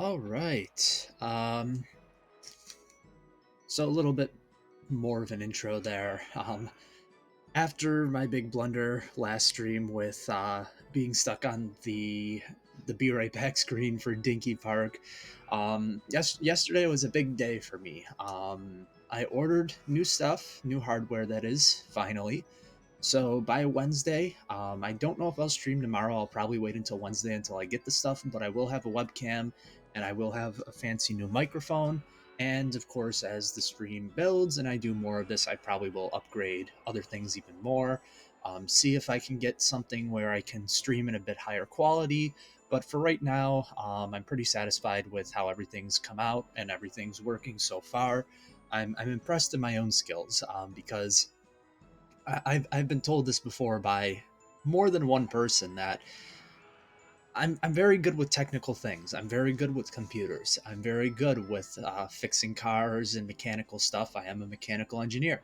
All right. So a little bit more of an intro there. After my big blunder last stream with being stuck on the Be Right Back screen for Dinky Park, yesterday was a big day for me. I ordered new stuff, new hardware that is, finally. So by Wednesday, I don't know if I'll stream tomorrow. I'll probably wait until Wednesday until I get the stuff, but I will have a webcam and I will have a fancy new microphone. And of course, as the stream builds and I do more of this, I probably will upgrade other things even more. See if I can get something where I can stream in a bit higher quality. But for right now, I'm pretty satisfied with how everything's come out and everything's working so far. I'm impressed in my own skills because I've been told this before by more than one person that I'm very good with technical things. I'm very good with computers. I'm very good with fixing cars and mechanical stuff. I am a mechanical engineer.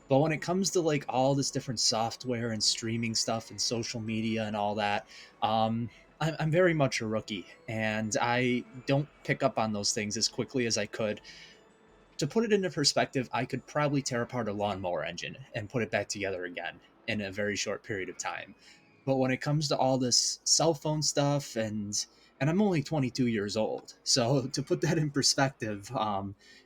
But when it comes to like all this different software and streaming stuff and social media and all that, I'm very much a rookie, and I don't pick up on those things as quickly as I could. To put it into perspective, I could probably tear apart a lawnmower engine and put it back together again in a very short period of time. But when it comes to all this cell phone stuff and I'm only 22 years old, so to put that in perspective,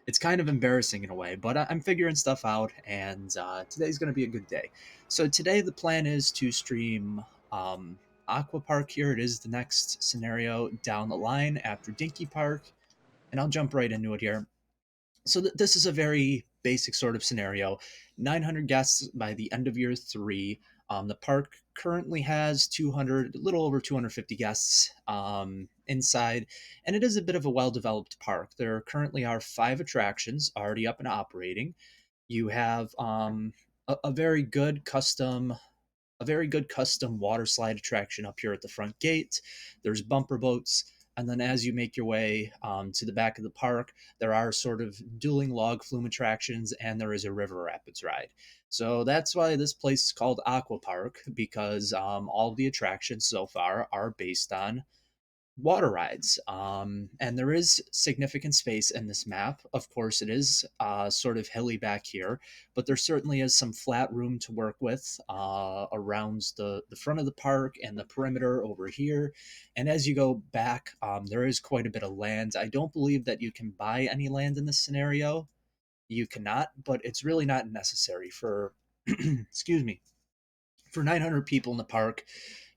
it's kind of embarrassing in a way. But I'm figuring stuff out, and today's going to be a good day. So today the plan is to stream Aqua Park. Here it is, the next scenario down the line after Dinky Park, and I'll jump right into it here. So this is a very basic sort of scenario. 900 guests by the end of year three. The park currently has 200, a little over 250 guests inside, and it is a bit of a well-developed park. There currently are 5 attractions already up and operating. You have a very good custom water slide attraction up here at the front gate. There's bumper boats. And then as you make your way to the back of the park, there are sort of dueling log flume attractions and there is a river rapids ride. So that's why this place is called Aqua Park, because all of the attractions so far are based on water rides. And there is significant space in this map. Of course, it is sort of hilly back here, but there certainly is some flat room to work with around the front of the park and the perimeter over here. And as you go back, there is quite a bit of land. I don't believe that you can buy any land in this scenario. You cannot, but it's really not necessary for, excuse me, for 900 people in the park.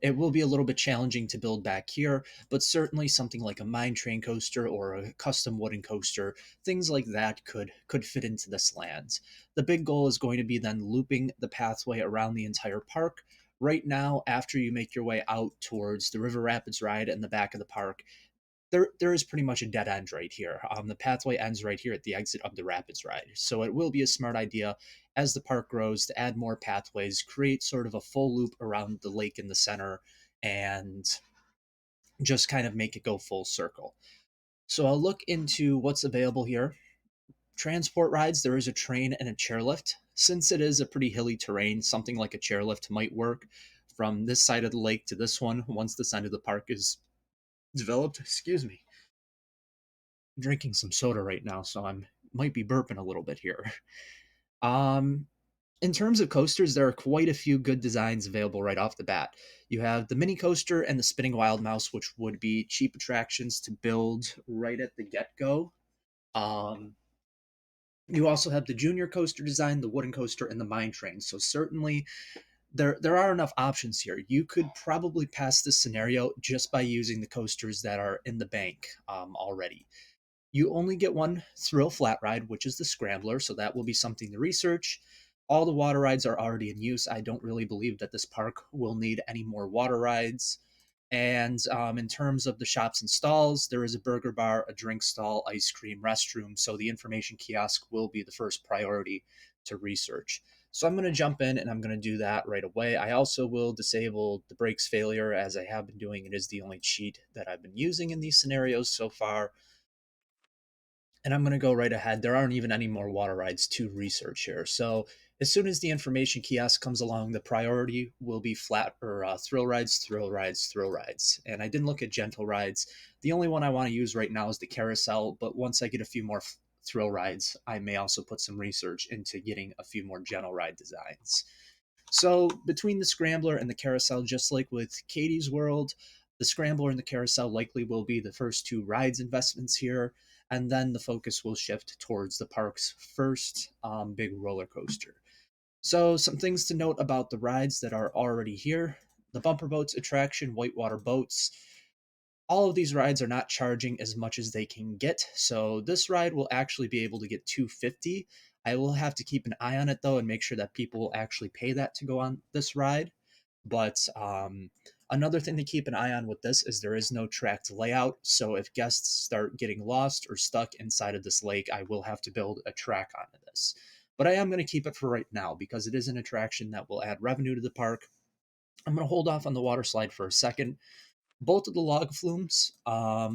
It will be a little bit challenging to build back here, but certainly something like a mine train coaster or a custom wooden coaster, things like that could fit into this land. The big goal is going to be then looping the pathway around the entire park. Right now, after you make your way out towards the River Rapids ride in the back of the park, there is pretty much a dead end right here. The pathway ends right here at the exit of the Rapids ride. So it will be a smart idea as the park grows to add more pathways, create sort of a full loop around the lake in the center, and just kind of make it go full circle. So I'll look into what's available here. Transport rides, there is a train and a chairlift. Since it is a pretty hilly terrain, something like a chairlift might work from this side of the lake to this one once the side of the park is developed. Excuse me. Drinking some soda right now, so I'm might be burping a little bit here. Um, in terms of coasters, there are quite a few good designs available right off the bat. You have the mini coaster and the spinning wild mouse, which would be cheap attractions to build right at the get go. Um, you also have the junior coaster design, the wooden coaster, and the mine train. So certainly there are enough options here. You could probably pass this scenario just by using the coasters that are in the bank already. You only get one thrill flat ride, which is the Scrambler, so that will be something to research. All the water rides are already in use. I don't really believe that this park will need any more water rides. And in terms of the shops and stalls, there is a burger bar, a drink stall, ice cream, restroom. So the information kiosk will be the first priority to research. So I'm going to jump in and I'm going to do that right away. I also will disable the brakes failure as I have been doing. It is the only cheat that I've been using in these scenarios so far. And I'm going to go right ahead. There aren't even any more water rides to research here. So As soon as the information kiosk comes along, the priority will be flat or thrill rides, thrill rides, thrill rides. And I didn't look at gentle rides. The only one I want to use right now is the carousel, but once I get a few more thrill rides, I may also put some research into getting a few more gentle ride designs. So between the scrambler and the carousel, just like with Katie's World, the scrambler and the carousel likely will be the first two rides investments here, and then the focus will shift towards the park's first big roller coaster. So, some things to note about the rides that are already here: the Bumper Boats attraction, Whitewater Boats. All of these rides are not charging as much as they can get, so this ride will actually be able to get 250. I will have to keep an eye on it though and make sure that people will actually pay that to go on this ride. But another thing to keep an eye on with this is there is no tracked layout, so if guests start getting lost or stuck inside of this lake, I will have to build a track onto this. But I am going to keep it for right now because it is an attraction that will add revenue to the park. I'm going to hold off on the water slide for a second. Both of the log flumes have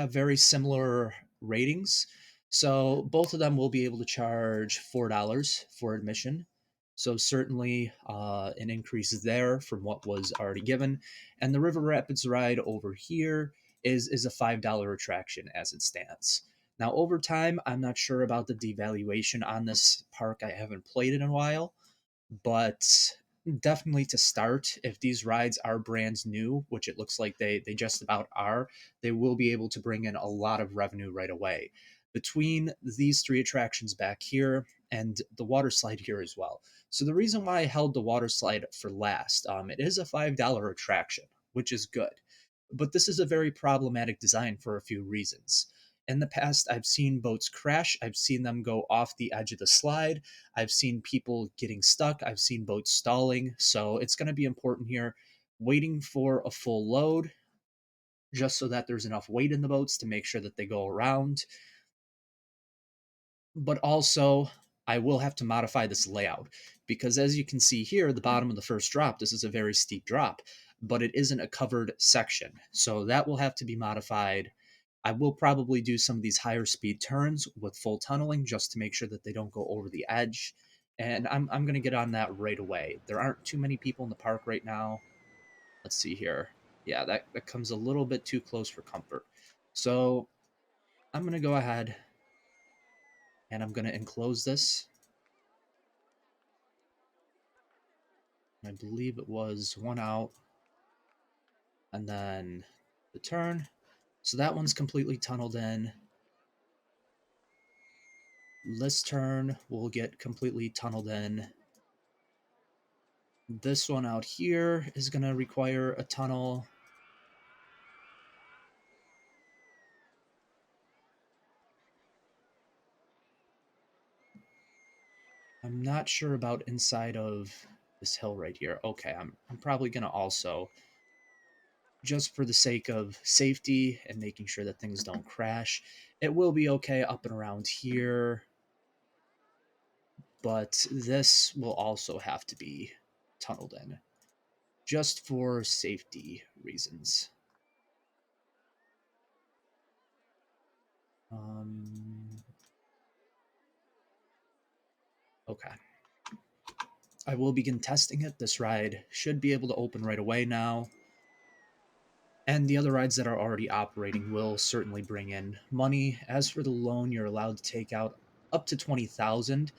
very similar ratings. So both of them will be able to charge $4 for admission. So certainly an increase there from what was already given. And the River Rapids ride over here is a $5 attraction as it stands. Now over time, I'm not sure about the devaluation on this park. I haven't played it in a while, but definitely to start, if these rides are brand new, which it looks like they just about are, they will be able to bring in a lot of revenue right away between these three attractions back here and the water slide here as well. So the reason why I held the water slide for last, it is a $5 attraction, which is good, but this is a very problematic design for a few reasons. In the past, I've seen boats crash. I've seen them go off the edge of the slide. I've seen people getting stuck. I've seen boats stalling. So it's going to be important here waiting for a full load just so that there's enough weight in the boats to make sure that they go around. But also, I will have to modify this layout because as you can see here, the bottom of the first drop, this is a very steep drop, but it isn't a covered section. So that will have to be modified. I will probably do some of these higher speed turns with full tunneling just to make sure that they don't go over the edge. And I'm going to get on that right away. There aren't too many people in the park right now. Let's see here. Yeah, that comes a little bit too close for comfort. So I'm going to go ahead and I'm going to enclose this. I believe it was one out and then the turn. So that one's completely tunneled in. This turn will get completely tunneled in. This one out here is going to require a tunnel. I'm not sure about inside of this hill right here. Okay, I'm probably going to also, just for the sake of safety and making sure that things don't crash, it will be okay up and around here, but this will also have to be tunneled in just for safety reasons. Okay. I will begin testing it. This ride should be able to open right away now. And the other rides that are already operating will certainly bring in money. As for the loan, you're allowed to take out up to 20,000,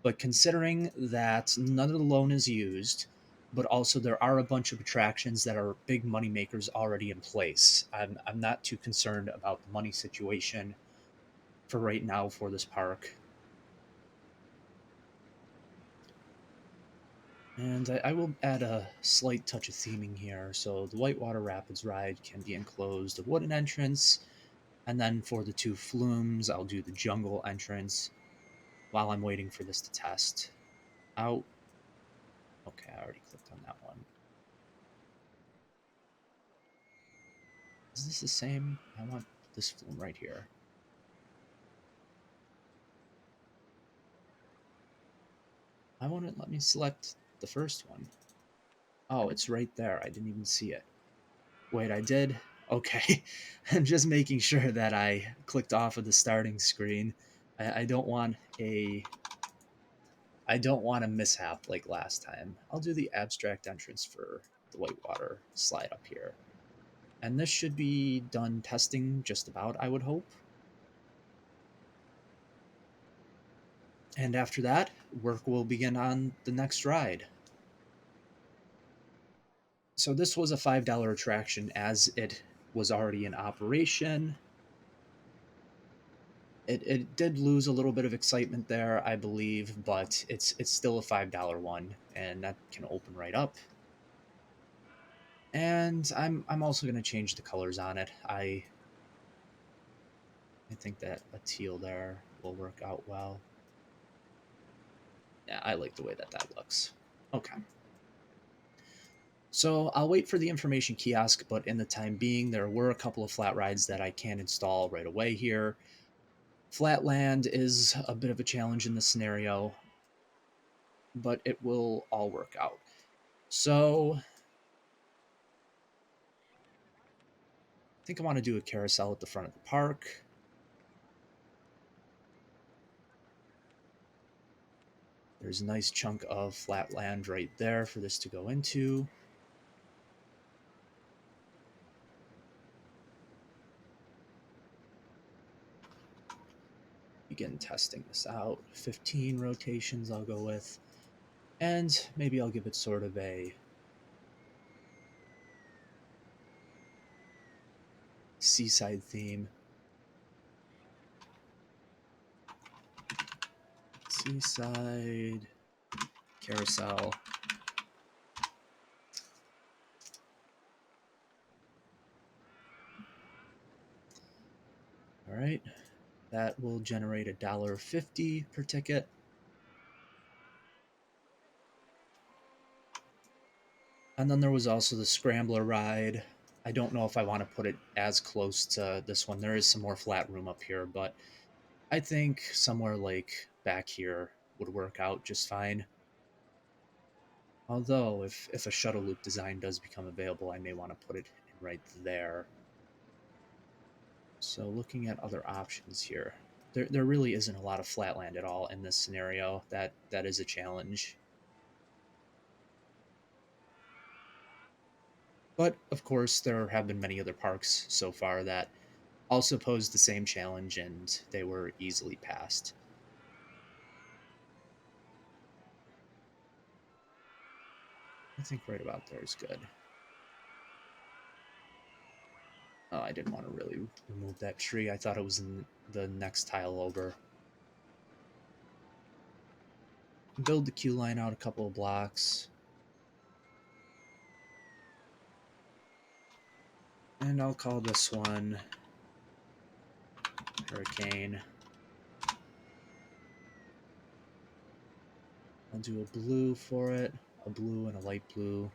but considering that none of the loan is used, but also there are a bunch of attractions that are big money makers already in place, I'm not too concerned about the money situation for right now for this park. And I will add a slight touch of theming here. So the Whitewater Rapids ride can be enclosed a wooden entrance, and then for the two flumes, I'll do the jungle entrance while I'm waiting for this to test out. Okay, I already clicked on that one. Is this the same? I want this flume right here. I want to let me select the first one. Oh, it's right there. I didn't even see it. Wait, I did? Okay. I'm just making sure that I clicked off of the starting screen. I don't want a I don't want to mishap like last time. I'll do the abstract entrance for the whitewater slide up here. And this should be done testing just about, I would hope. And after that, work will begin on the next ride. So this was a $5 attraction as it was already in operation. It did lose a little bit of excitement there, I believe, but it's still a $5 one, and that can open right up. And I'm also going to change the colors on it. I think that a teal there will work out well. Yeah, I like the way that that looks. Okay. So I'll wait for the information kiosk, but in the time being, there were a couple of flat rides that I can install right away here. Flatland is a bit of a challenge in this scenario, but it will all work out. So I think I want to do a carousel at the front of the park. There's a nice chunk of flat land right there for this to go into. Begin testing this out. 15 rotations I'll go with. And maybe I'll give it sort of a seaside theme. Seaside carousel. All right, that will generate $1.50 per ticket. And then there was also the Scrambler ride. I don't know if I want to put it as close to this one. There is some more flat room up here, but I think somewhere like back here would work out just fine. Although, if a shuttle loop design does become available, I may want to put it right there. So looking at other options here, there really isn't a lot of flatland at all in this scenario. That is a challenge. But of course, there have been many other parks so far that also posed the same challenge and they were easily passed. I think right about there is good. Oh, I didn't want to really remove that tree. I thought it was in the next tile over. Build the queue line out a couple of blocks. And I'll call this one Hurricane. I'll do a blue for it, a blue and a light blue.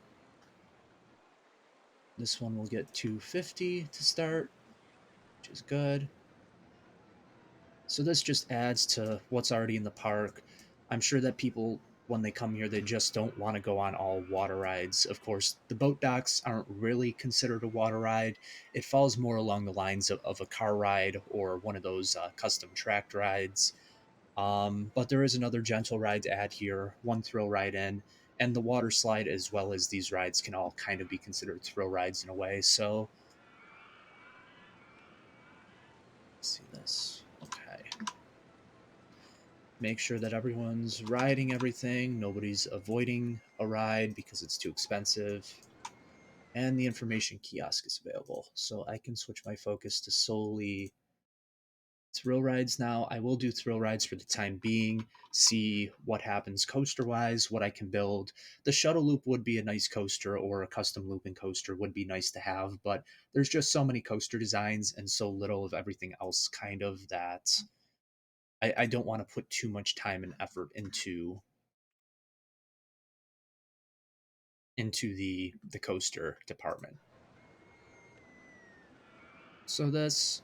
This one will get 250 to start, which is good. So this just adds to what's already in the park. I'm sure that people, when they come here, they just don't want to go on all water rides. Of course, the boat docks aren't really considered a water ride. It falls more along the lines of a car ride or one of those custom tracked rides. But there is another gentle ride to add here, one thrill ride in, and the water slide as well as these rides can all kind of be considered thrill rides in a way. So, let's see this. Okay. Make sure that everyone's riding everything, nobody's avoiding a ride because it's too expensive, and the information kiosk is available. So I can switch my focus to solely thrill rides now. I will do thrill rides for the time being, see what happens coaster wise, what I can build. The shuttle loop would be a nice coaster, or a custom looping coaster would be nice to have, but there's just so many coaster designs and so little of everything else, kind of, that I don't want to put too much time and effort into the coaster department. So this,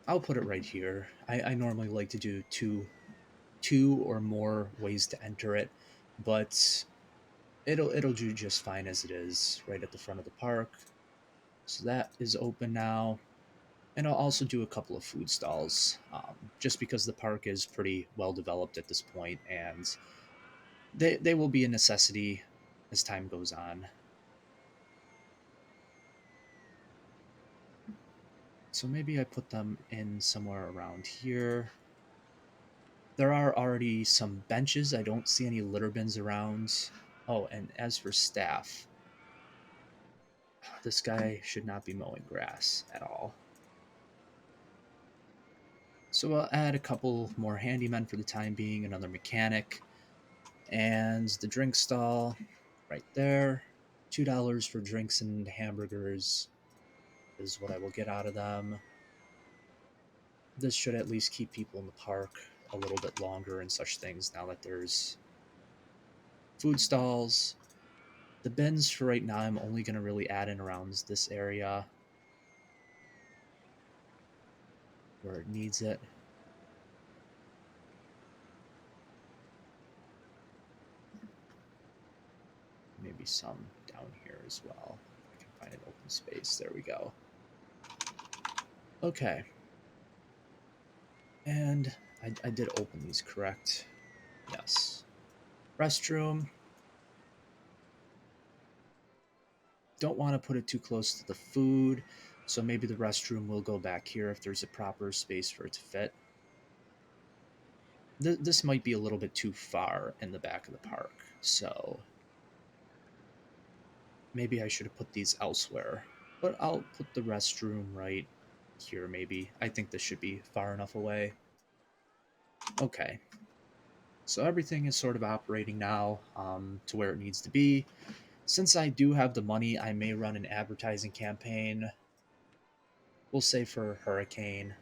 I'll put it right here. I normally like to do two or more ways to enter it, but it'll do just fine as it is right at the front of the park. So that is open now. And I'll also do a couple of food stalls, just because the park is pretty well developed at this point, and they will be a necessity as time goes on. So maybe I put them in somewhere around here. There are already some benches. I don't see any litter bins around. Oh, and as for staff, this guy should not be mowing grass at all. So I'll add a couple more handymen for the time being, another mechanic, and the drink stall right there. $2 for drinks and hamburgers is what I will get out of them. This should at least keep people in the park a little bit longer and such things now that there's food stalls. The bins for right now, I'm only going to really add in around this area where it needs it. Maybe some down here as well. I can find an open space. There we go. Okay. And I did open these, correct? Yes. Restroom. Don't want to put it too close to the food, so maybe the restroom will go back here if there's a proper space for it to fit. This might be a little bit too far in the back of the park, so maybe I should have put these elsewhere. But I'll put the restroom right here, maybe. I think this should be far enough away. Okay. So everything is sort of operating now to where it needs to be. Since I do have the money, I may run an advertising campaign. We'll say for Hurricane,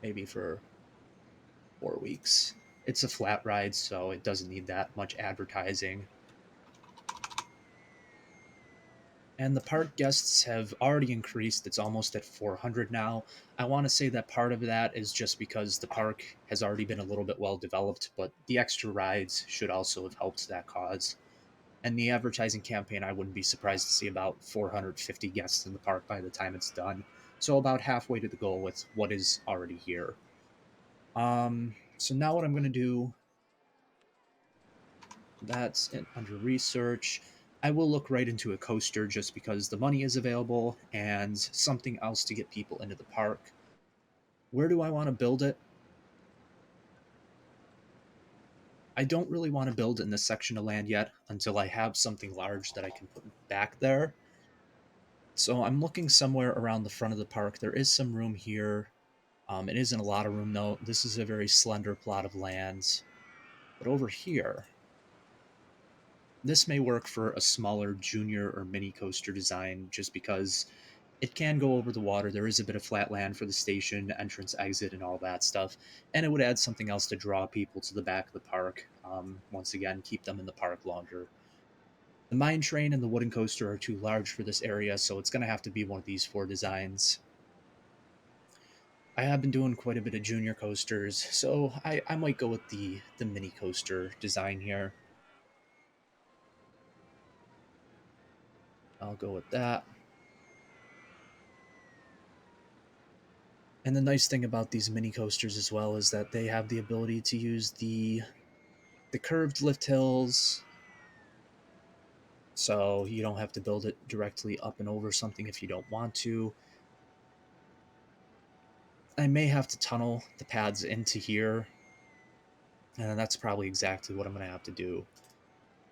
maybe for 4 weeks. It's a flat ride, so it doesn't need that much advertising. And the park guests have already increased. It's almost at 400 now. I want to say that part of that is just because the park has already been a little bit well developed, but the extra rides should also have helped that cause. And the advertising campaign, I wouldn't be surprised to see about 450 guests in the park by the time it's done. So about halfway to the goal with what is already here. So now what I'm going to do, that's under research. I will look right into a coaster just because the money is available and something else to get people into the park. Where do I want to build it? I don't really want to build in this section of land yet until I have something large that I can put back there. So I'm looking somewhere around the front of the park. There is some room here. It isn't a lot of room though. This is a very slender plot of land. But over here, this may work for a smaller junior or mini coaster design just because it can go over the water. There is a bit of flat land for the station, entrance, exit, and all that stuff. And it would add something else to draw people to the back of the park. Once again, keep them in the park longer. The mine train and the wooden coaster are too large for this area, so it's going to have to be one of these four designs. I have been doing quite a bit of junior coasters, so I might go with the mini coaster design here. I'll go with that. And the nice thing about these mini coasters as well is that they have the ability to use the curved lift hills, so you don't have to build it directly up and over something if you don't want to. I may have to tunnel the pads into here, and that's probably exactly what I'm going to have to do.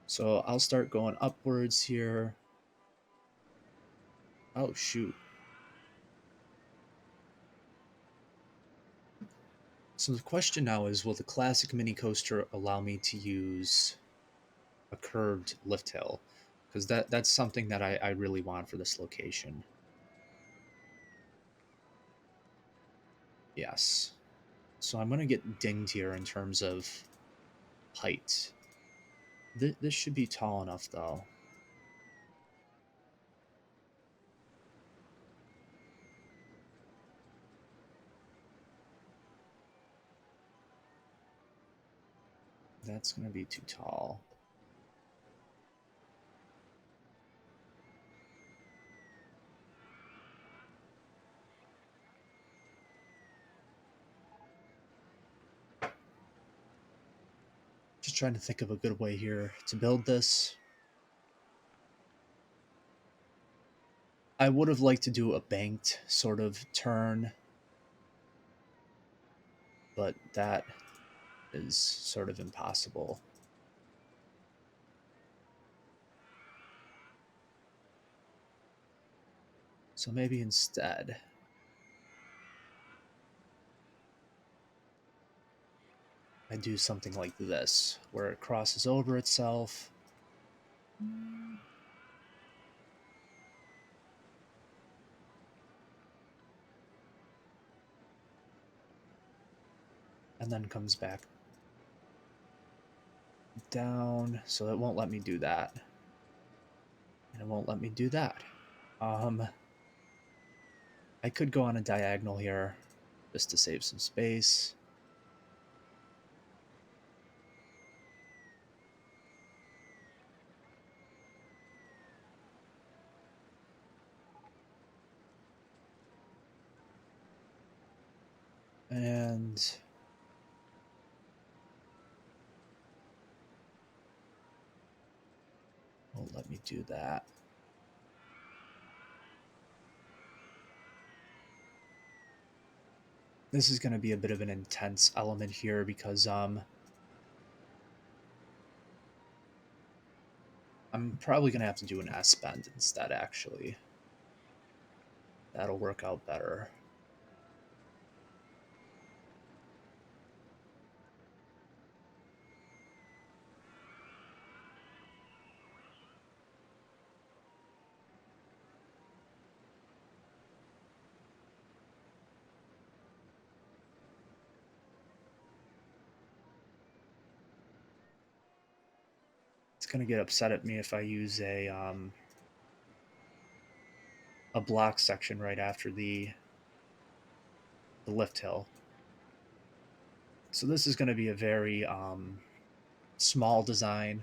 So I'll start going upwards here. Oh, shoot. So the question now is, will the classic mini coaster allow me to use a curved lift hill? Because that's something that I really want for this location. Yes. So I'm going to get dinged here in terms of height. This should be tall enough, though. That's going to be too tall. trying to think of a good way here to build this. I would have liked to do a banked sort of turn, but that is sort of impossible. So maybe instead, I do something like this, where it crosses over itself. And then comes back down, so it won't let me do that. And it won't let me do that. I could go on a diagonal here, just to save some space. And won't let me do that. This is going to be a bit of an intense element here because I'm probably going to have to do an S bend instead, actually. That'll work out better. It's going to get upset at me if I use a block section right after the lift hill. So this is going to be a very small design.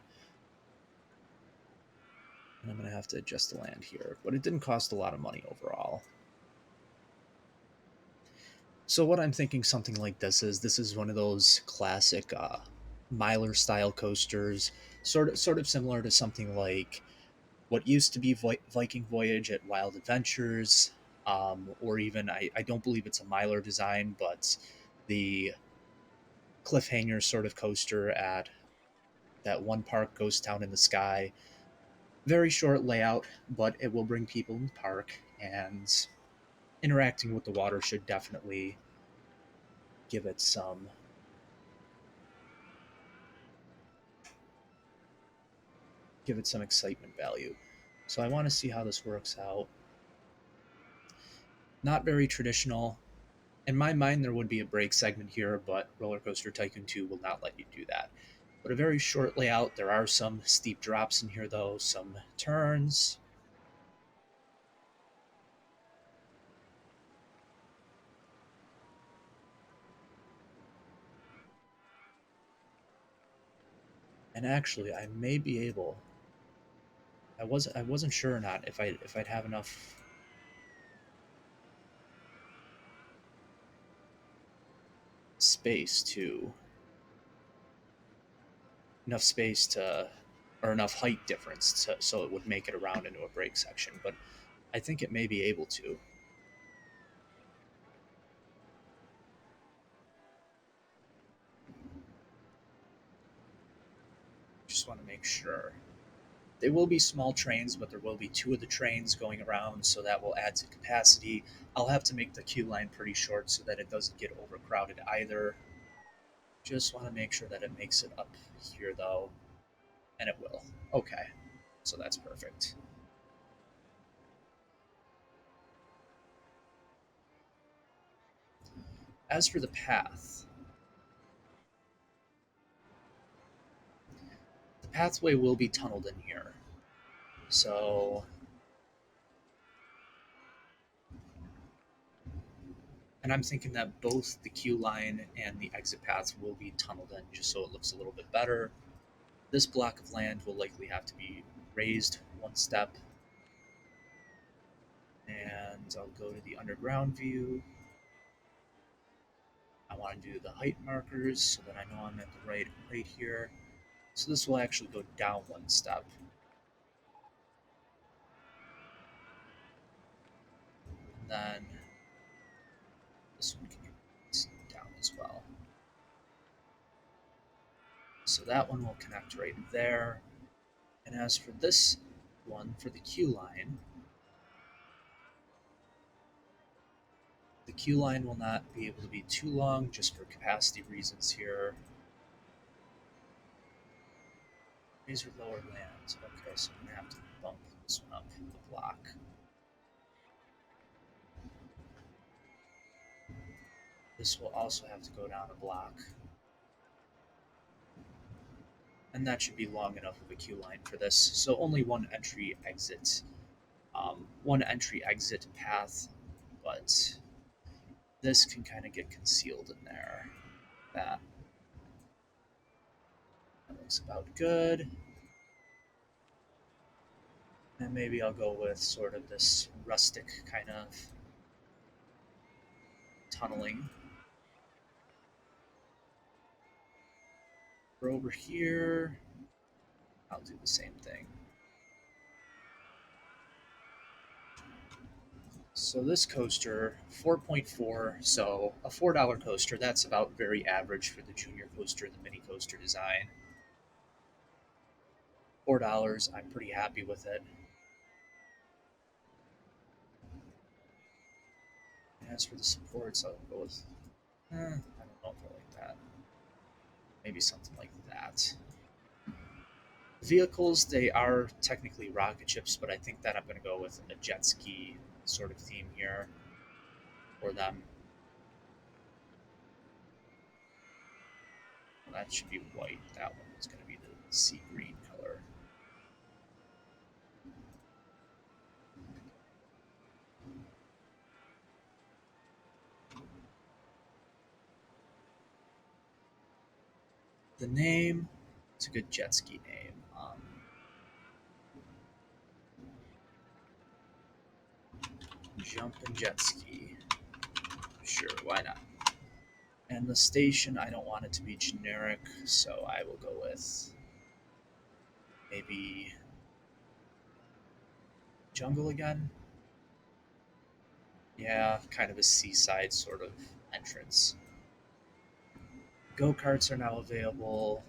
And I'm going to have to adjust the land here. But it didn't cost a lot of money overall. So what I'm thinking something like this is one of those classic Mylar style coasters, sort of similar to something like what used to be Viking Voyage at Wild Adventures, or even I don't believe it's a Mylar design, but the cliffhanger sort of coaster at that one park, Ghost Town in the Sky. Very short layout, but it will bring people in the park, and interacting with the water should definitely give it some excitement value. So I want to see how this works out. Not very traditional. In my mind, there would be a break segment here, but Roller Coaster Tycoon 2 will not let you do that. But a very short layout. There are some steep drops in here, though, some turns. And actually, I may be able. I wasn't sure or not if I'd have enough space to or enough height difference so it would make it around into a break section, but I think it may be able to. Just want to make sure. They will be small trains, but there will be two of the trains going around, so that will add to capacity. I'll have to make the queue line pretty short so that it doesn't get overcrowded either. Just want to make sure that it makes it up here, though, and it will. Okay, so that's perfect. As for the path, the pathway will be tunneled in here. So and I'm thinking that both the queue line and the exit paths will be tunneled in just so it looks a little bit better. This block of land will likely have to be raised one step. And I'll go to the underground view. I want to do the height markers so that I know I'm at the right here. So this will actually go down one step. And then this one can go down as well. So that one will connect right there. And as for this one, for the Q line, the Q line will not be able to be too long just for capacity reasons here. Razor lower land. Okay, so I'm going to have to bump this one up a block. This will also have to go down a block. And that should be long enough of a queue line for this. So only one entry exit. One entry exit path, but this can kind of get concealed in there. That looks about good. And maybe I'll go with sort of this rustic kind of tunneling. For over here, I'll do the same thing. So this coaster, 4.4, so a $4 coaster, that's about very average for the junior coaster, the mini coaster design. $4, I'm pretty happy with it. As for the supports, I'll go with, I don't know if I like that. Maybe something like that. Vehicles, they are technically rocket ships, but I think that I'm going to go with a jet ski sort of theme here for them. That should be white. That one is going to be the sea green color. The name, it's a good jet ski name. Jumpin' jet ski. Sure, why not? And the station, I don't want it to be generic, so I will go with maybe jungle again. Yeah, kind of a seaside sort of entrance. Go karts are now available.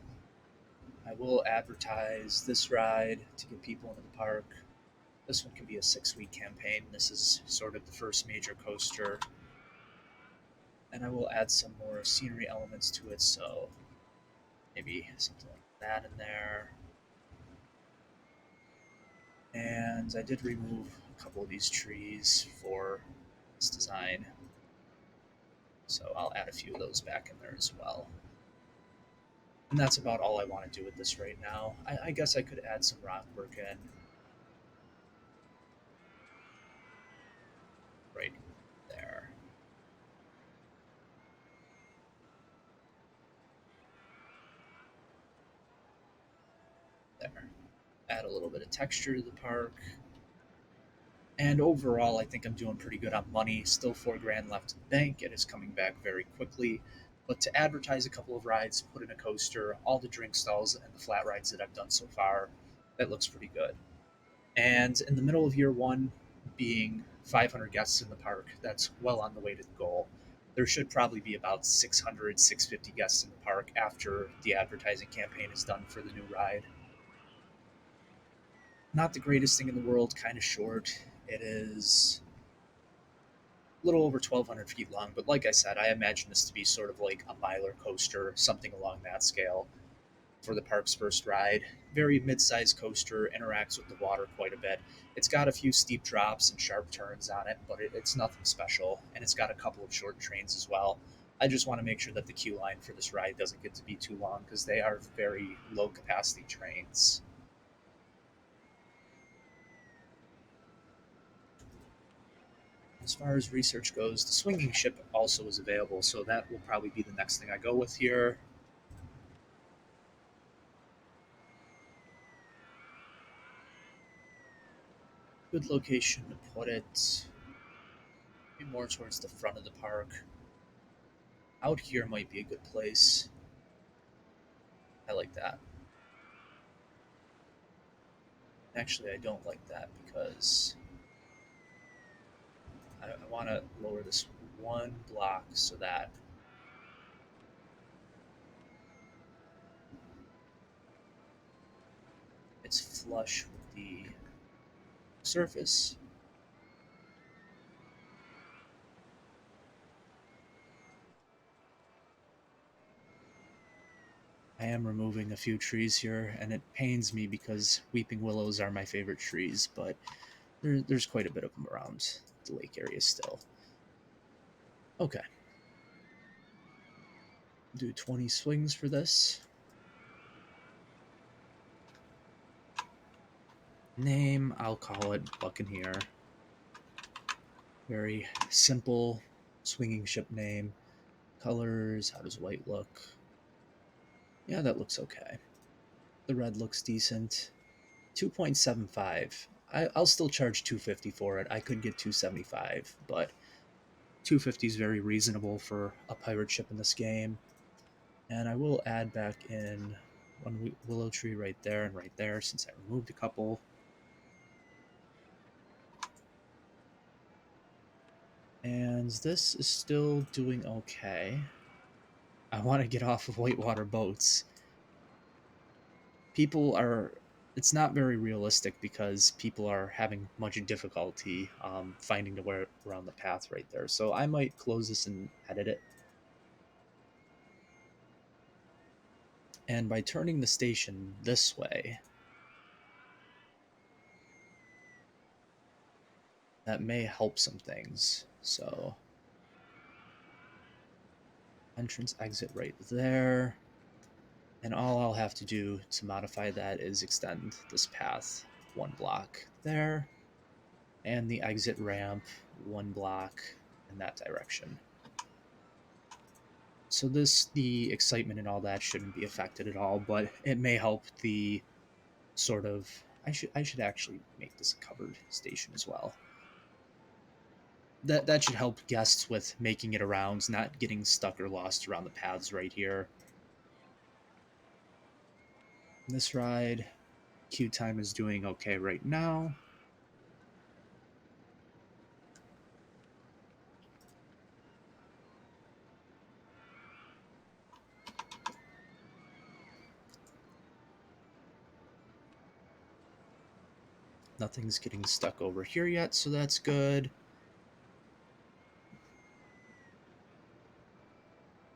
I will advertise this ride to get people into the park. This one can be a 6-week campaign. This is sort of the first major coaster. And I will add some more scenery elements to it, so maybe something like that in there. And I did remove a couple of these trees for this design, so I'll add a few of those back in there as well. And that's about all I want to do with this right now. I guess I could add some rock work in right there. There. Add a little bit of texture to the park. And overall, I think I'm doing pretty good on money. Still $4 grand left in the bank. It is coming back very quickly. But to advertise a couple of rides, put in a coaster, all the drink stalls, and the flat rides that I've done so far, that looks pretty good. And in the middle of year one, being 500 guests in the park, that's well on the way to the goal. There should probably be about 600, 650 guests in the park after the advertising campaign is done for the new ride. Not the greatest thing in the world, kind of short. It is a little over 1,200 feet long, but like I said, I imagine this to be sort of like a miler coaster, something along that scale for the park's first ride. Very mid-sized coaster, interacts with the water quite a bit. It's got a few steep drops and sharp turns on it, but it's nothing special, and it's got a couple of short trains as well. I just want to make sure that the queue line for this ride doesn't get to be too long because they are very low capacity trains. As far as research goes, the swinging ship also is available, so that will probably be the next thing I go with here. Good location to put it. Maybe more towards the front of the park. Out here might be a good place. I like that. Actually, I don't like that because I want to lower this one block so that it's flush with the surface. I am removing a few trees here, and it pains me because weeping willows are my favorite trees, but there's quite a bit of them around the lake area still. Okay, do 20 swings for this. Name, I'll call it Buccaneer. Very simple swinging ship name. Colors, how does white look? Yeah, that looks okay. The red looks decent. 2.75. I'll still charge 250 for it. I could get 275, but 250 is very reasonable for a pirate ship in this game. And I will add back in one willow tree right there and right there since I removed a couple. And this is still doing okay. I want to get off of whitewater boats. People are. It's not very realistic because people are having much difficulty finding the way around the path right there. So I might close this and edit it. And by turning the station this way, that may help some things. So entrance exit right there. And all I'll have to do to modify that is extend this path one block there, and the exit ramp one block in that direction. So the excitement and all that shouldn't be affected at all, but it may help the sort of. I should actually make this a covered station as well. That should help guests with making it around, not getting stuck or lost around the paths right here. This ride, queue time is doing okay right now. Nothing's getting stuck over here yet, so that's good.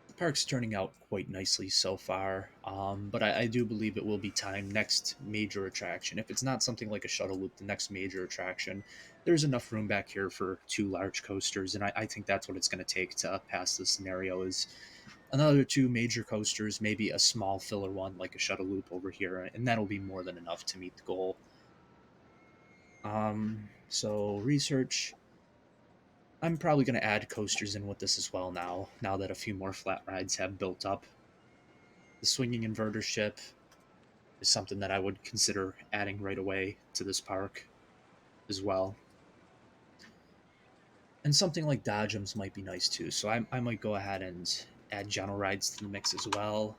The park's turning out quite nicely so far, but I do believe it will be time next major attraction. If it's not something like a shuttle loop, the next major attraction, there's enough room back here for two large coasters, and I think that's what it's going to take to pass this scenario is another two major coasters, maybe a small filler one like a shuttle loop over here, and that'll be more than enough to meet the goal. So research. I'm probably going to add coasters in with this as well now that a few more flat rides have built up. The swinging inverter ship is something that I would consider adding right away to this park as well. And something like Dodgems might be nice too, so I might go ahead and add general rides to the mix as well.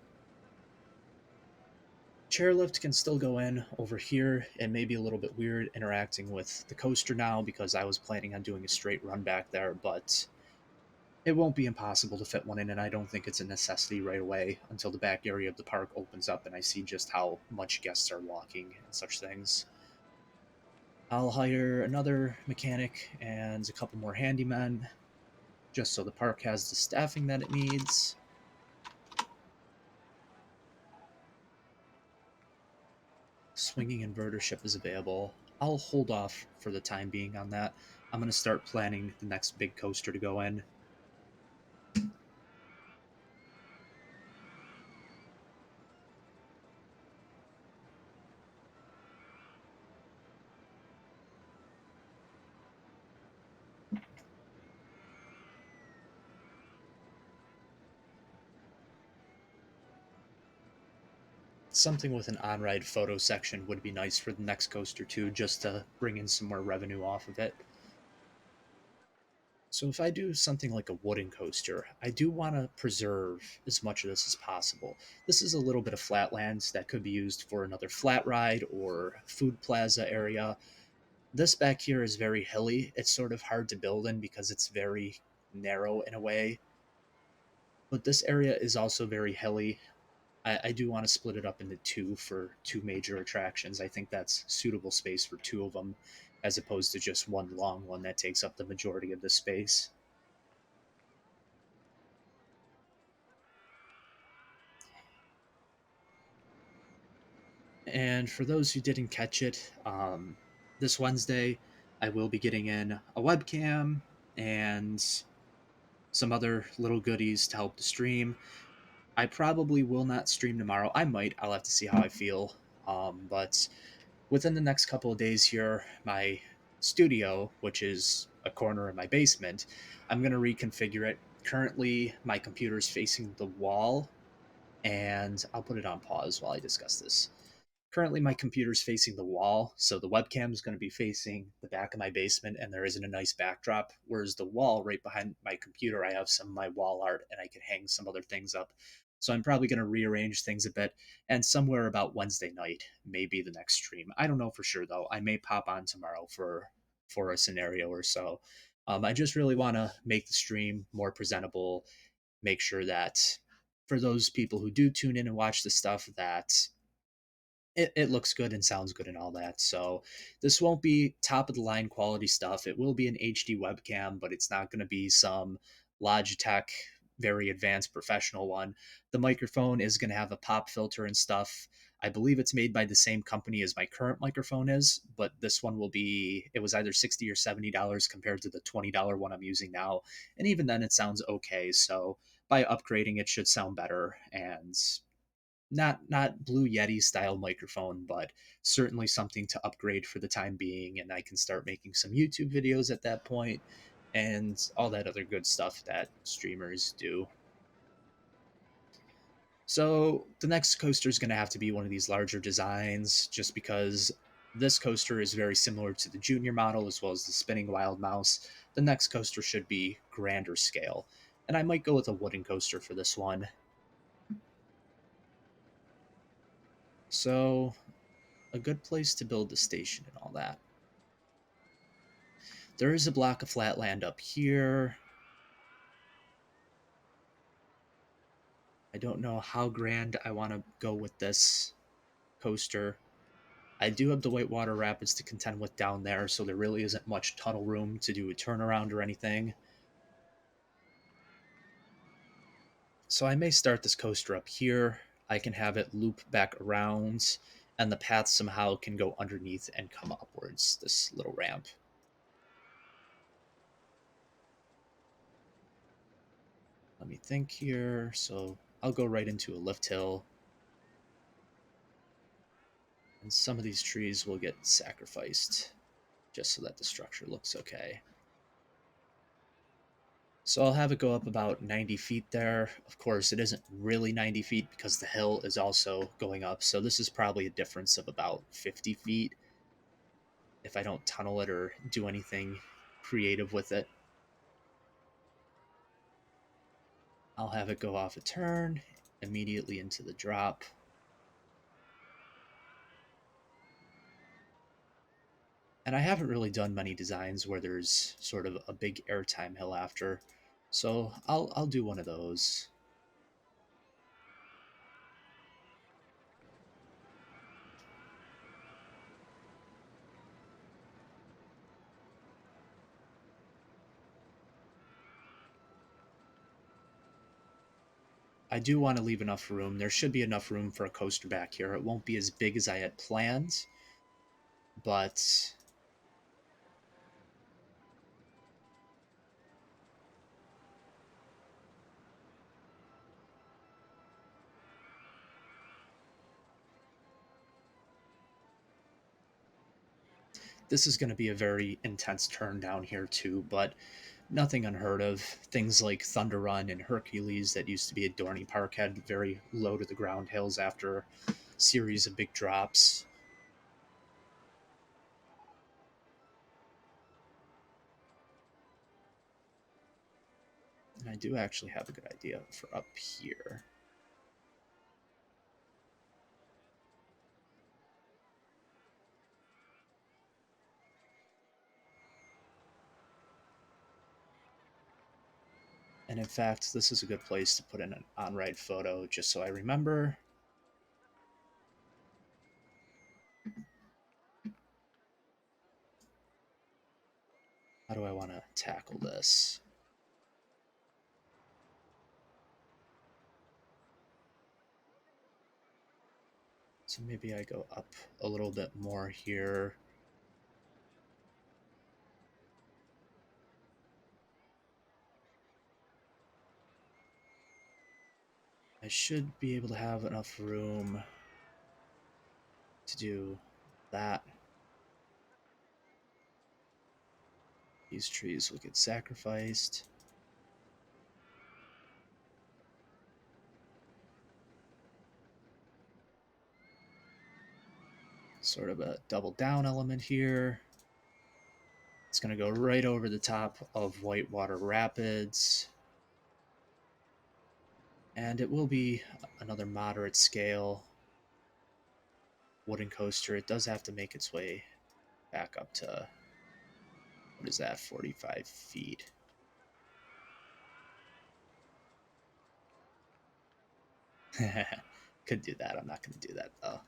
Chairlift can still go in over here. It may be a little bit weird interacting with the coaster now because I was planning on doing a straight run back there, but it won't be impossible to fit one in, and I don't think it's a necessity right away until the back area of the park opens up and I see just how much guests are walking and such things. I'll hire another mechanic and a couple more handymen just so the park has the staffing that it needs. Swinging inverter ship is available. I'll hold off for the time being on that. I'm going to start planning the next big coaster to go in. Something with an on-ride photo section would be nice for the next coaster too, just to bring in some more revenue off of it. So if I do something like a wooden coaster, I do want to preserve as much of this as possible. This is a little bit of flatlands that could be used for another flat ride or food plaza area. This back here is very hilly. It's sort of hard to build in because it's very narrow in a way. But this area is also very hilly. I do want to split it up into two for two major attractions. I think that's suitable space for two of them, as opposed to just one long one that takes up the majority of the space. And for those who didn't catch it, this Wednesday I will be getting in a webcam and some other little goodies to help the stream. I probably will not stream tomorrow. I might. I'll have to see how I feel. But within the next couple of days here, my studio, which is a corner in my basement, I'm going to reconfigure it. Currently, my computer is facing the wall, and I'll put it on pause while I discuss this. Currently, my computer's facing the wall, so the webcam is going to be facing the back of my basement, and there isn't a nice backdrop. Whereas the wall right behind my computer, I have some of my wall art, and I can hang some other things up. So I'm probably going to rearrange things a bit, and somewhere about Wednesday night, maybe the next stream. I don't know for sure though. I may pop on tomorrow for a scenario or so. I just really want to make the stream more presentable, make sure that for those people who do tune in and watch the stuff that it looks good and sounds good and all that. So this won't be top of the line quality stuff. It will be an HD webcam, but it's not going to be some Logitech very advanced professional one. The microphone is going to have a pop filter and stuff. I believe it's made by the same company as my current microphone is, but this one will be, it was either $60 or $70 compared to the $20 one I'm using now. And even then it sounds okay. So by upgrading it should sound better, and not Blue Yeti style microphone, but certainly something to upgrade for the time being, and I can start making some YouTube videos at that point and all that other good stuff that streamers do. So the next coaster is going to have to be one of these larger designs, just because this coaster is very similar to the junior model as well as the spinning wild mouse. The next coaster should be grander scale, and I might go with a wooden coaster for this one. So a good place to build the station and all that. There is a block of flat land up here. I don't know how grand I want to go with this coaster. I do have the Whitewater Rapids to contend with down there, so there really isn't much tunnel room to do a turnaround or anything. So I may start this coaster up here. I can have it loop back around, and the path somehow can go underneath and come upwards, this little ramp. Let me think here. So I'll go right into a lift hill, and some of these trees will get sacrificed just so that the structure looks okay. So I'll have it go up about 90 feet there. Of course, it isn't really 90 feet because the hill is also going up. So this is probably a difference of about 50 feet if I don't tunnel it or do anything creative with it. I'll have it go off a turn immediately into the drop. And I haven't really done many designs where there's sort of a big airtime hill after. So I'll do one of those. I do want to leave enough room. There should be enough room for a coaster back here. It won't be as big as I had planned, but this is going to be a very intense turn down here too, but nothing unheard of. Things like Thunder Run and Hercules that used to be at Dorney Park had very low to the ground hills after a series of big drops. And I do actually have a good idea for up here. And in fact, this is a good place to put in an on-ride photo just so I remember. How do I want to tackle this? So maybe I go up a little bit more here. I should be able to have enough room to do that. These trees will get sacrificed. Sort of a double down element here. It's going to go right over the top of Whitewater Rapids. And it will be another moderate scale wooden coaster. It does have to make its way back up to, what is that, 45 feet. Could do that. I'm not going to do that, though.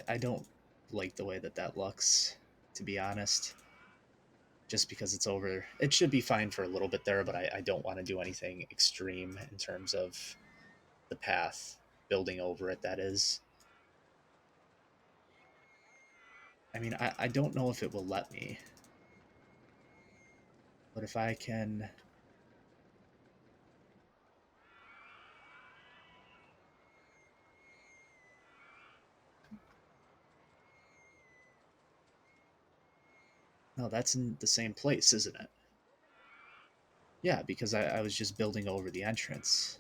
I don't like the way that looks, to be honest. Just because it's over. It should be fine for a little bit there, but I don't want to do anything extreme in terms of the path, building over it, that is. I mean, I don't know if it will let me. But if I can... No, that's in the same place, isn't it? Yeah, because I was just building over the entrance.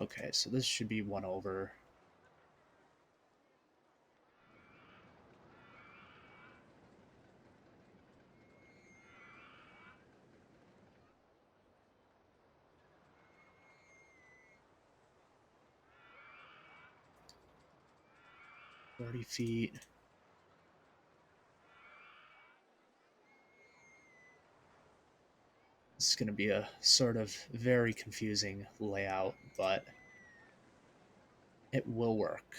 Okay, so this should be one over. $40. This is going to be a sort of very confusing layout, but it will work.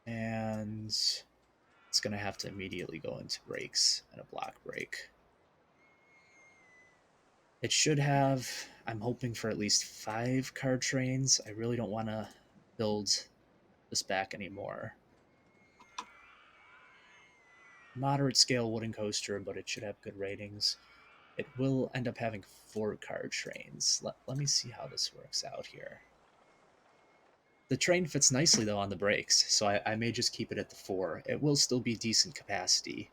And it's going to have to immediately go into brakes and a block brake. It should have, I'm hoping for at least 5 car trains. I really don't want to build this back anymore. Moderate scale wooden coaster, but it should have good ratings. It will end up having 4 car trains. Let me see how this works out here. The train fits nicely though on the brakes, so I may just keep it at the 4. It will still be decent capacity.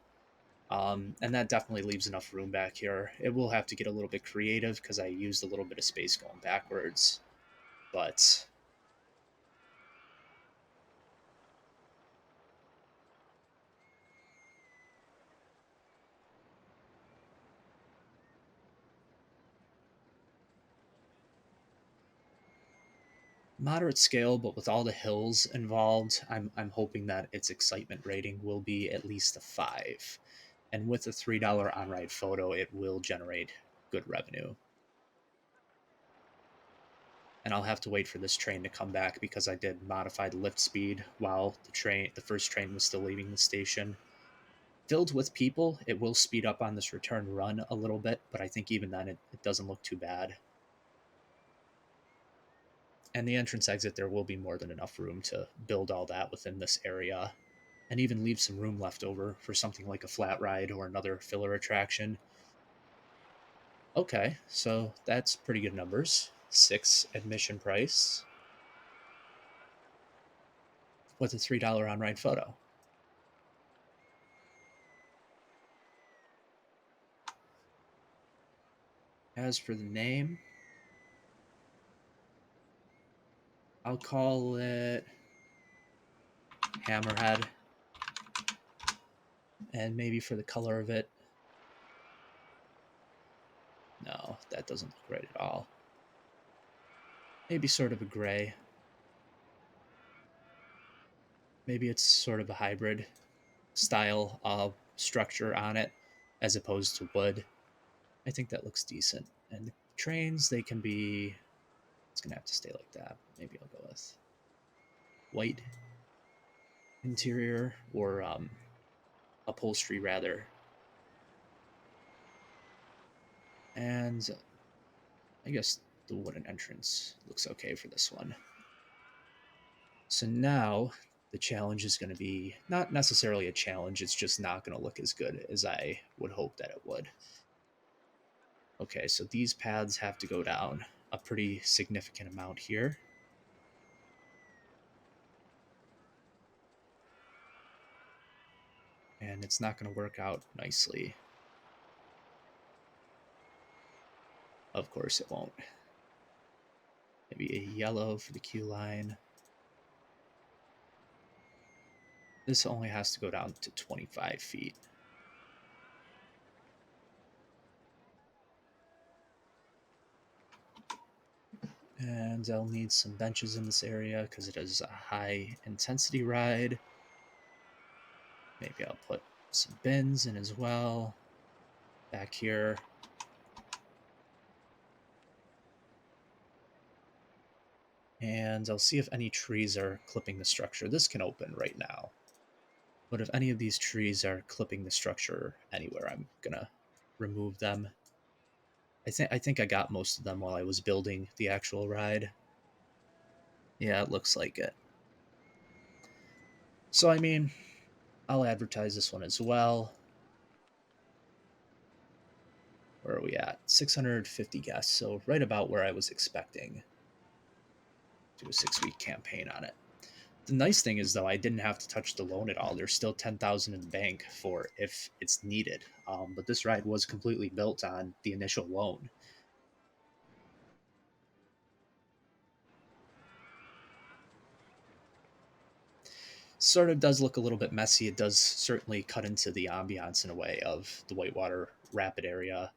And that definitely leaves enough room back here. It will have to get a little bit creative because I used a little bit of space going backwards. But moderate scale, but with all the hills involved, I'm hoping that its excitement rating will be at least a 5. And with a $3 on-ride photo, it will generate good revenue. And I'll have to wait for this train to come back because I did modify the lift speed while the first train was still leaving the station. Filled with people, it will speed up on this return run a little bit, but I think even then it doesn't look too bad. And the entrance exit, there will be more than enough room to build all that within this area, and even leave some room left over for something like a flat ride or another filler attraction. Okay, so that's pretty good numbers. 6 admission price with a $3 on-ride photo. As for the name, I'll call it Hammerhead. And maybe for the color of it, no, that doesn't look right at all. Maybe sort of a gray. Maybe it's sort of a hybrid style structure on it as opposed to wood. I think that looks decent. And the trains, they can be, it's going to have to stay like that. Maybe I'll go with white interior or upholstery rather. And I guess the wooden entrance looks okay for this one. So now the challenge is going to be not necessarily a challenge, it's just not going to look as good as I would hope that it would. Okay, so these paths have to go down a pretty significant amount here. And it's not going to work out nicely. Of course it won't. Maybe a yellow for the queue line. This only has to go down to 25 feet. And I'll need some benches in this area because it is a high intensity ride. Maybe I'll put some bins in as well. Back here. And I'll see if any trees are clipping the structure. This can open right now. But if any of these trees are clipping the structure anywhere, I'm gonna remove them. I think I got most of them while I was building the actual ride. Yeah, it looks like it. So I mean, I'll advertise this one as well. Where are we at? 650 guests, so right about where I was expecting. Do a 6-week campaign on it. The nice thing is, though, I didn't have to touch the loan at all. There's still 10,000 in the bank for if it's needed. But this ride was completely built on the initial loan. Sort of does look a little bit messy. It does certainly cut into the ambiance in a way of the Whitewater Rapid area.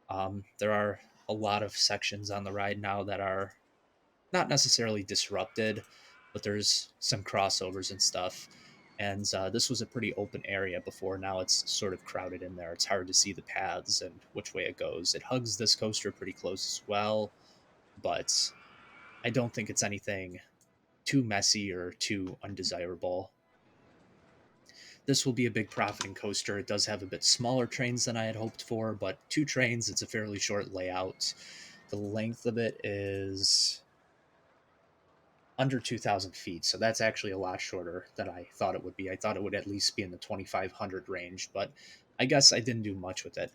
There are a lot of sections on the ride now that are not necessarily disrupted, but there's some crossovers and stuff. And this was a pretty open area before. Now it's sort of crowded in there. It's hard to see the paths and which way it goes. It hugs this coaster pretty close as well, but I don't think it's anything too messy or too undesirable. This will be a big profiting coaster. It does have a bit smaller trains than I had hoped for, but 2 trains, it's a fairly short layout. The length of it is under 2,000 feet, so that's actually a lot shorter than I thought it would be. I thought it would at least be in the 2,500 range, but I guess I didn't do much with it.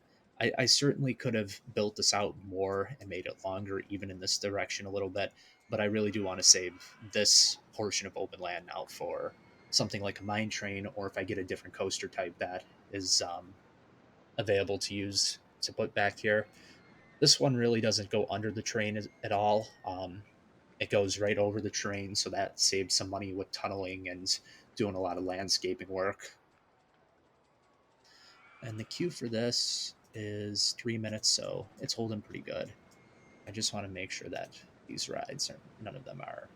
I certainly could have built this out more and made it longer, even in this direction a little bit, but I really do want to save this portion of open land now for something like a mine train, or if I get a different coaster type that is available to use to put back here. This one really doesn't go under the train at all. It goes right over the train, so that saves some money with tunneling and doing a lot of landscaping work. And the queue for this is 3 minutes, so it's holding pretty good. I just want to make sure that these rides are, none of them are,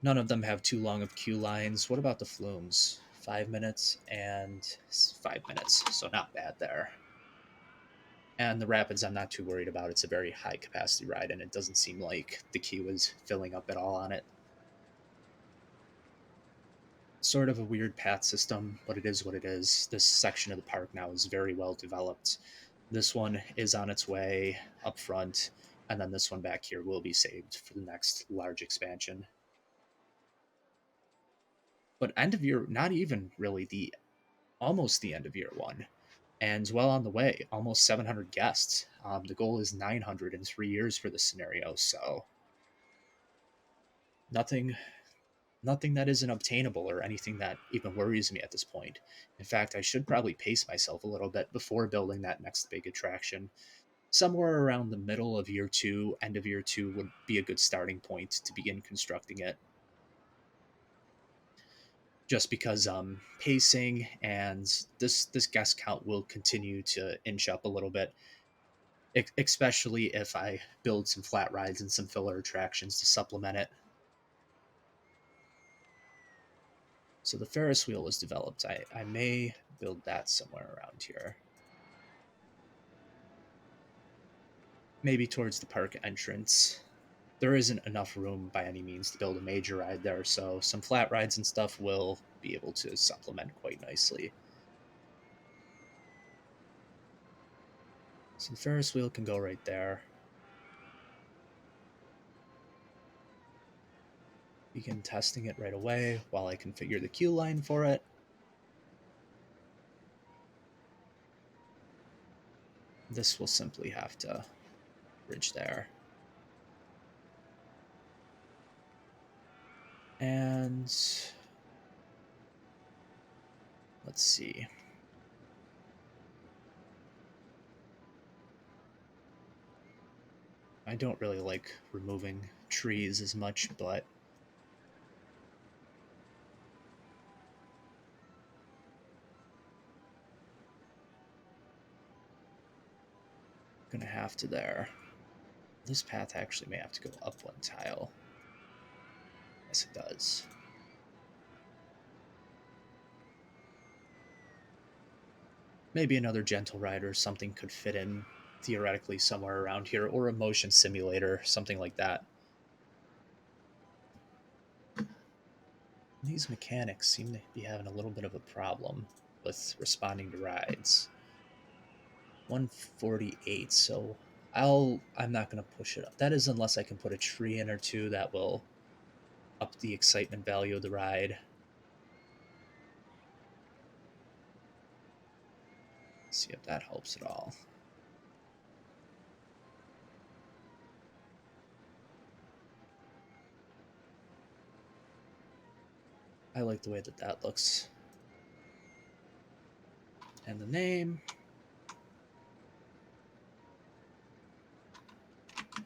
none of them have too long of queue lines. What about the flumes? 5 minutes and 5 minutes, so not bad there. And the rapids, I'm not too worried about. It's a very high capacity ride, and it doesn't seem like the queue is filling up at all on it. Sort of a weird path system, but it is what it is. This section of the park now is very well developed. This one is on its way up front, and then this one back here will be saved for the next large expansion. But end of year, not even really almost the end of year one, and well on the way, almost 700 guests. The goal is 900 in 3 years for this scenario, so nothing nothing that isn't obtainable or anything that even worries me at this point. In fact, I should probably pace myself a little bit before building that next big attraction. Somewhere around the middle of year two, end of year two would be a good starting point to begin constructing it. Just because pacing and this guest count will continue to inch up a little bit, especially if I build some flat rides and some filler attractions to supplement it. So the Ferris wheel was developed. I may build that somewhere around here. Maybe towards the park entrance. There isn't enough room by any means to build a major ride there, so some flat rides and stuff will be able to supplement quite nicely. So the Ferris wheel can go right there. Begin testing it right away while I configure the queue line for it. This will simply have to bridge there. And let's see. I don't really like removing trees as much, but I'm gonna have to there. This path actually may have to go up one tile. Yes, it does. Maybe another gentle ride or something could fit in theoretically somewhere around here, or a motion simulator, something like that. These mechanics seem to be having a little bit of a problem with responding to rides. 148, so I'm not going to push it up. That is unless I can put a tree in or two that will up the excitement value of the ride. See if that helps at all. I like the way that that looks. And the name.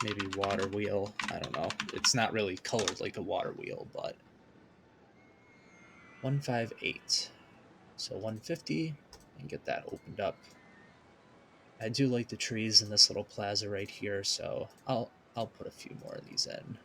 Maybe water wheel. I don't know. It's not really colored like a water wheel, but 158. So 150 and get that opened up. I do like the trees in this little plaza right here, so I'll put a few more of these in.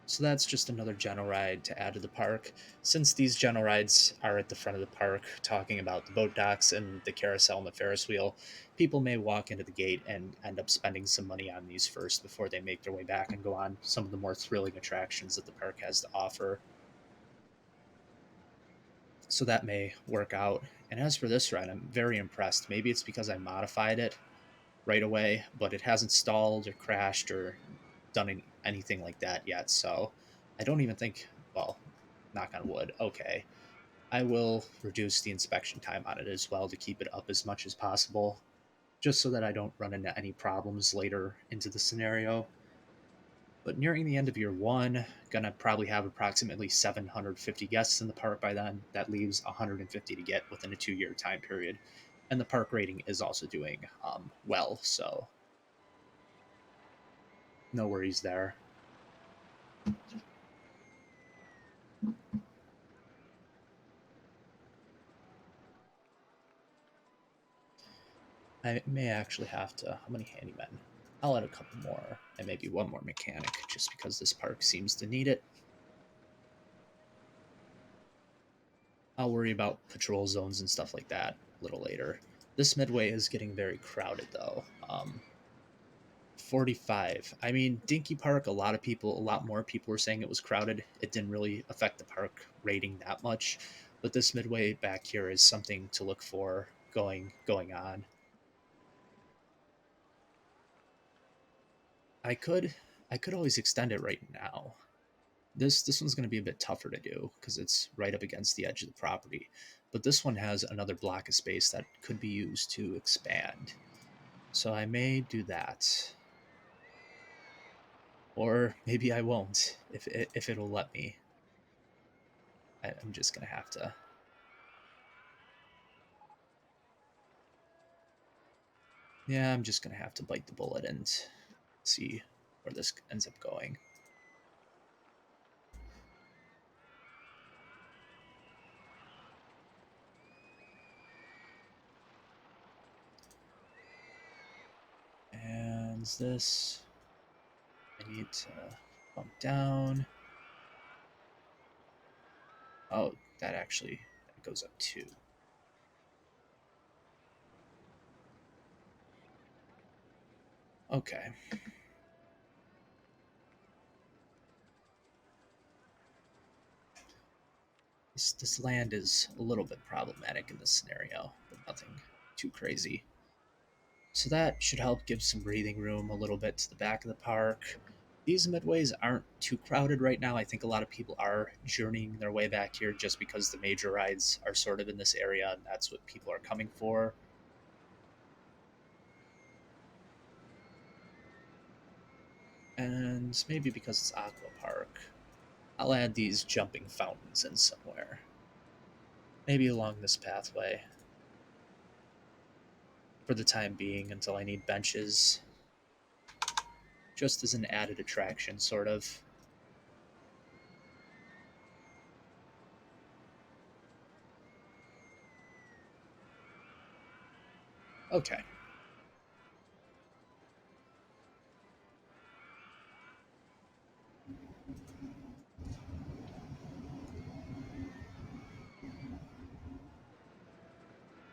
So that's just another general ride to add to the park. Since these general rides are at the front of the park, talking about the boat docks and the carousel and the Ferris wheel, people may walk into the gate and end up spending some money on these first before they make their way back and go on some of the more thrilling attractions that the park has to offer. So that may work out. And as for this ride, I'm very impressed. Maybe it's because I modified it right away, but it hasn't stalled or crashed or done anything like that yet. So I don't even think, well, knock on wood, okay. I will reduce the inspection time on it as well to keep it up as much as possible, just so that I don't run into any problems later into the scenario. But nearing the end of year one, gonna probably have approximately 750 guests in the park by then. That leaves 150 to get within a 2 year time period. And the park rating is also doing well, so no worries there. I may actually have to. How many handymen? I'll add a couple more and maybe one more mechanic just because this park seems to need it. I'll worry about patrol zones and stuff like that a little later. This midway is getting very crowded though. 45. I mean, Dinky Park, a lot more people were saying it was crowded. It didn't really affect the park rating that much, but this midway back here is something to look for going on. I could I could always extend it right now. This one's going to be a bit tougher to do because it's right up against the edge of the property. But this one has another block of space that could be used to expand. So I may do that, or maybe I won't if it'll let me. I'm just gonna have to. Yeah, I'm just gonna have to bite the bullet and see where this ends up going. And this, I need to bump down. Oh, that goes up too. Okay. This land is a little bit problematic in this scenario, but nothing too crazy. So that should help give some breathing room a little bit to the back of the park. These midways aren't too crowded right now. I think a lot of people are journeying their way back here just because the major rides are sort of in this area and that's what people are coming for. And maybe because it's Aqua Park, I'll add these jumping fountains in somewhere. Maybe along this pathway for the time being until I need benches, just as an added attraction, sort of. Okay.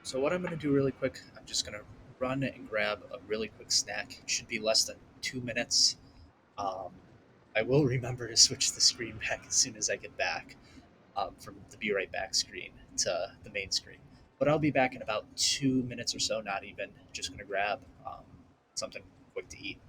So what I'm going to do really quick, I'm just going to run and grab a really quick snack. It should be less than 2 minutes. Um, I will remember to switch the screen back as soon as I get back from the Be Right Back screen to the main screen. But I'll be back in about 2 minutes or so, not even. Just going to grab something quick to eat.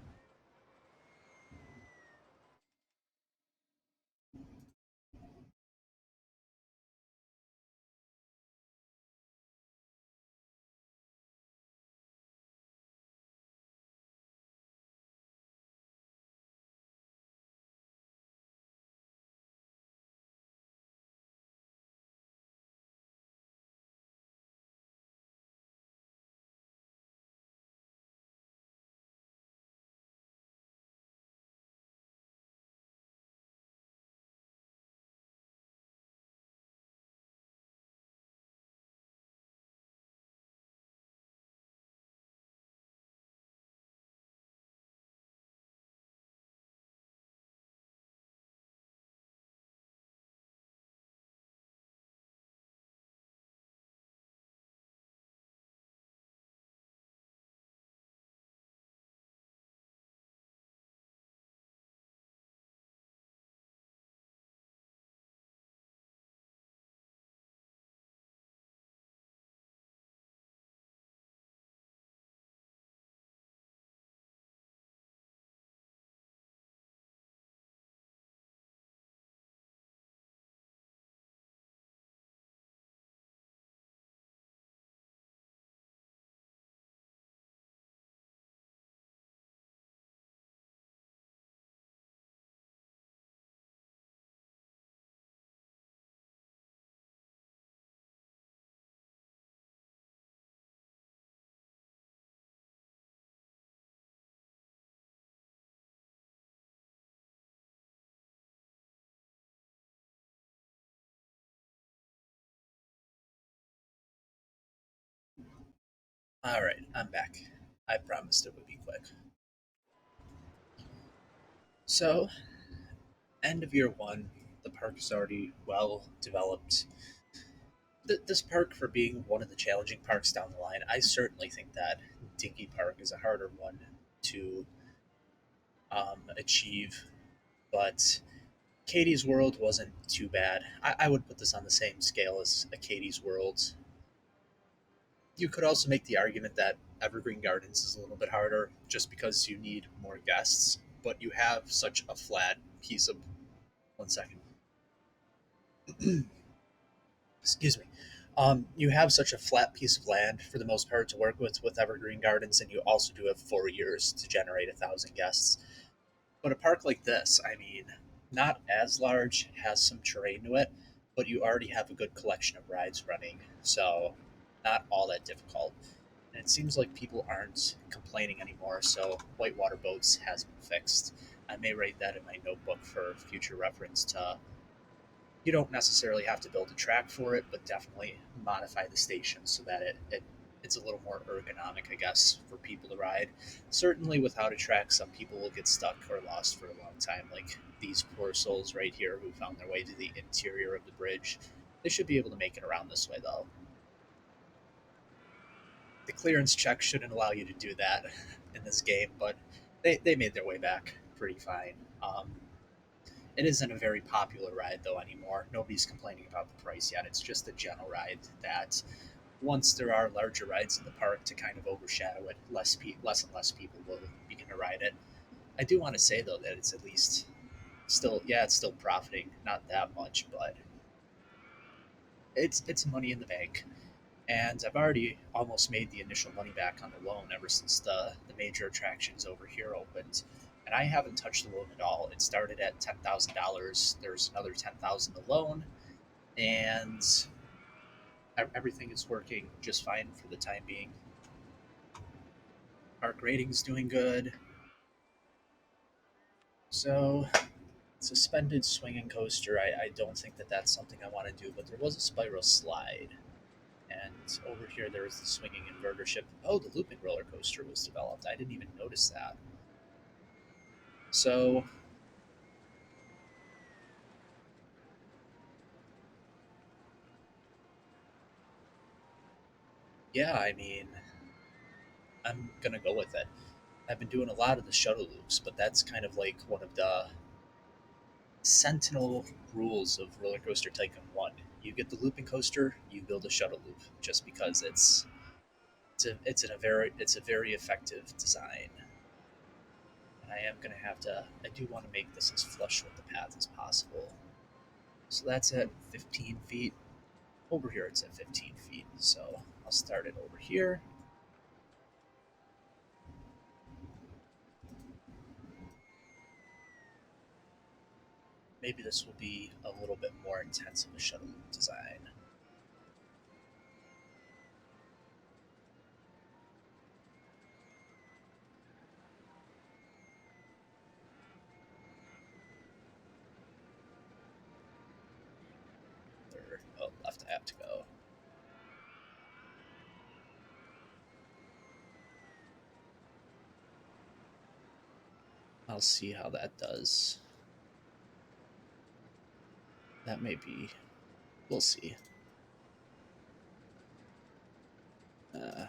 All right, I'm back. I promised it would be quick. So, end of year one, the park is already well developed. This park, for being one of the challenging parks down the line, I certainly think that Dinky Park is a harder one to achieve. But Katie's World wasn't too bad. I would put this on the same scale as a Katie's World. You could also make the argument that Evergreen Gardens is a little bit harder just because you need more guests, but you have such a flat piece of. 1 second. Excuse me. You have such a flat piece of land for the most part to work with Evergreen Gardens, and you also do have 4 years to generate 1,000 guests. But a park like this, I mean, not as large, has some terrain to it, but you already have a good collection of rides running, so not all that difficult. And it seems like people aren't complaining anymore, so whitewater boats has been fixed. I may write that in my notebook for future reference to you don't necessarily have to build a track for it, but definitely modify the station so that it's a little more ergonomic, I guess, for people to ride. Certainly, without a track, some people will get stuck or lost for a long time, like these poor souls right here who found their way to the interior of the bridge. They should be able to make it around this way, though. The clearance check shouldn't allow you to do that in this game, but they made their way back pretty fine. It isn't a very popular ride though anymore. Nobody's complaining about the price yet. It's just a general ride that once there are larger rides in the park to kind of overshadow it, less and less people will begin to ride it. I do want to say though that it's at least still yeah, it's still profiting, not that much, but it's money in the bank. And I've already almost made the initial money back on the loan ever since the major attractions over here opened. And I haven't touched the loan at all. It started at $10,000. There's another 10,000 to loan, and everything is working just fine for the time being. Park rating's doing good. So suspended swinging coaster, I don't think that that's something I want to do, but there was a spiral slide. And over here, there was the swinging inverter ship. Oh, the looping roller coaster was developed. I didn't even notice that. So, yeah, I mean, I'm gonna go with it. I've been doing a lot of the shuttle loops, but that's kind of like one of the sentinel rules of Roller Coaster Tycoon 1. You get the looping coaster, you build a shuttle loop, just because it's a very effective design. And I am gonna have to. I do want to make this as flush with the path as possible. So that's at 15 feet. Over here, it's at 15 feet. So I'll start it over here. Maybe this will be a little bit more intense of a shuttle design. Third, oh, left I have to go. I'll see how that does. That may be. We'll see. Uh,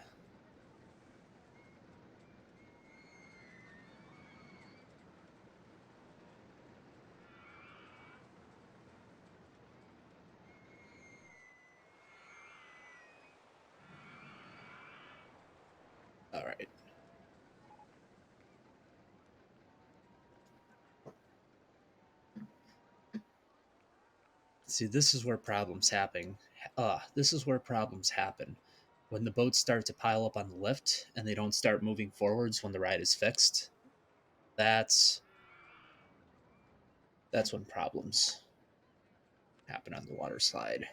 all right. See, this is where problems happen. This is where problems happen. When the boats start to pile up on the lift and they don't start moving forwards when the ride is fixed, that's that's when problems happen on the water slide.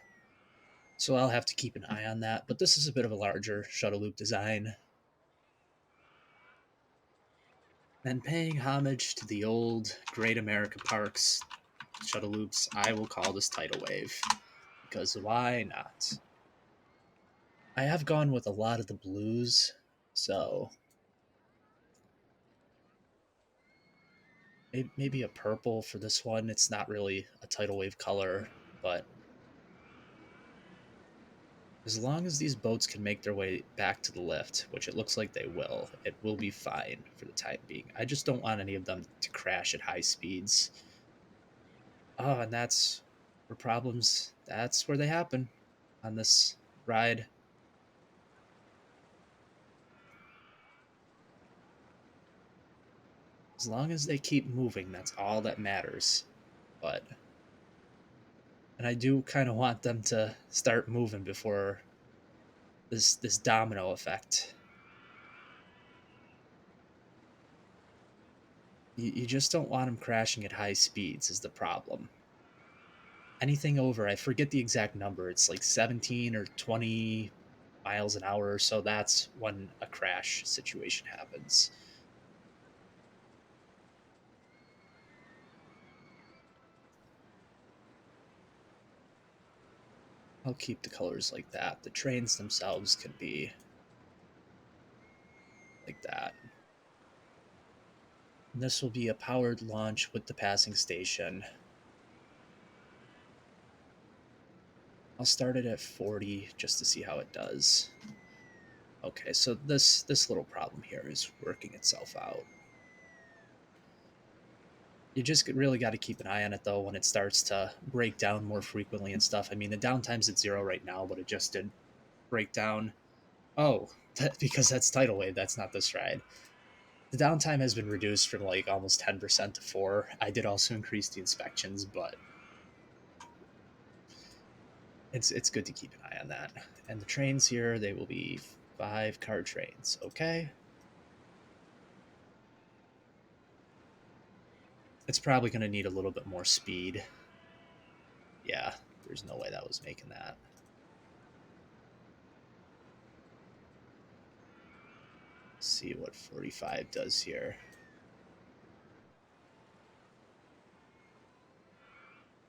So I'll have to keep an eye on that. But this is a bit of a larger shuttle loop design. And paying homage to the old Great America Parks shuttle loops, I will call this Tidal Wave. Because why not? I have gone with a lot of the blues, so maybe a purple for this one. It's not really a tidal wave color, but as long as these boats can make their way back to the lift, which it looks like they will, it will be fine for the time being. I just don't want any of them to crash at high speeds. Oh, and that's where they happen on this ride. As long as they keep moving, that's all that matters. But And I do kind of want them to start moving before this domino effect. You just don't want them crashing at high speeds is the problem. Anything over, I forget the exact number, it's like 17 or 20 miles an hour or so, that's when a crash situation happens. I'll keep the colors like that. The trains themselves can be like that. And this will be a powered launch with the passing station. I'll start it at 40 just to see how it does. Okay, so this little problem here is working itself out. You just really got to keep an eye on it though when it starts to break down more frequently and stuff. I mean, the downtime's at 0 right now, but it just did break down. Oh, because that's tidal wave. That's not this ride. The downtime has been reduced from like almost 10% to 4. I did also increase the inspections, but it's good to keep an eye on that. And the trains here, they will be 5-car trains. Okay. It's probably going to need a little bit more speed. Yeah, there's no way that was making that. Let's see what 45 does here.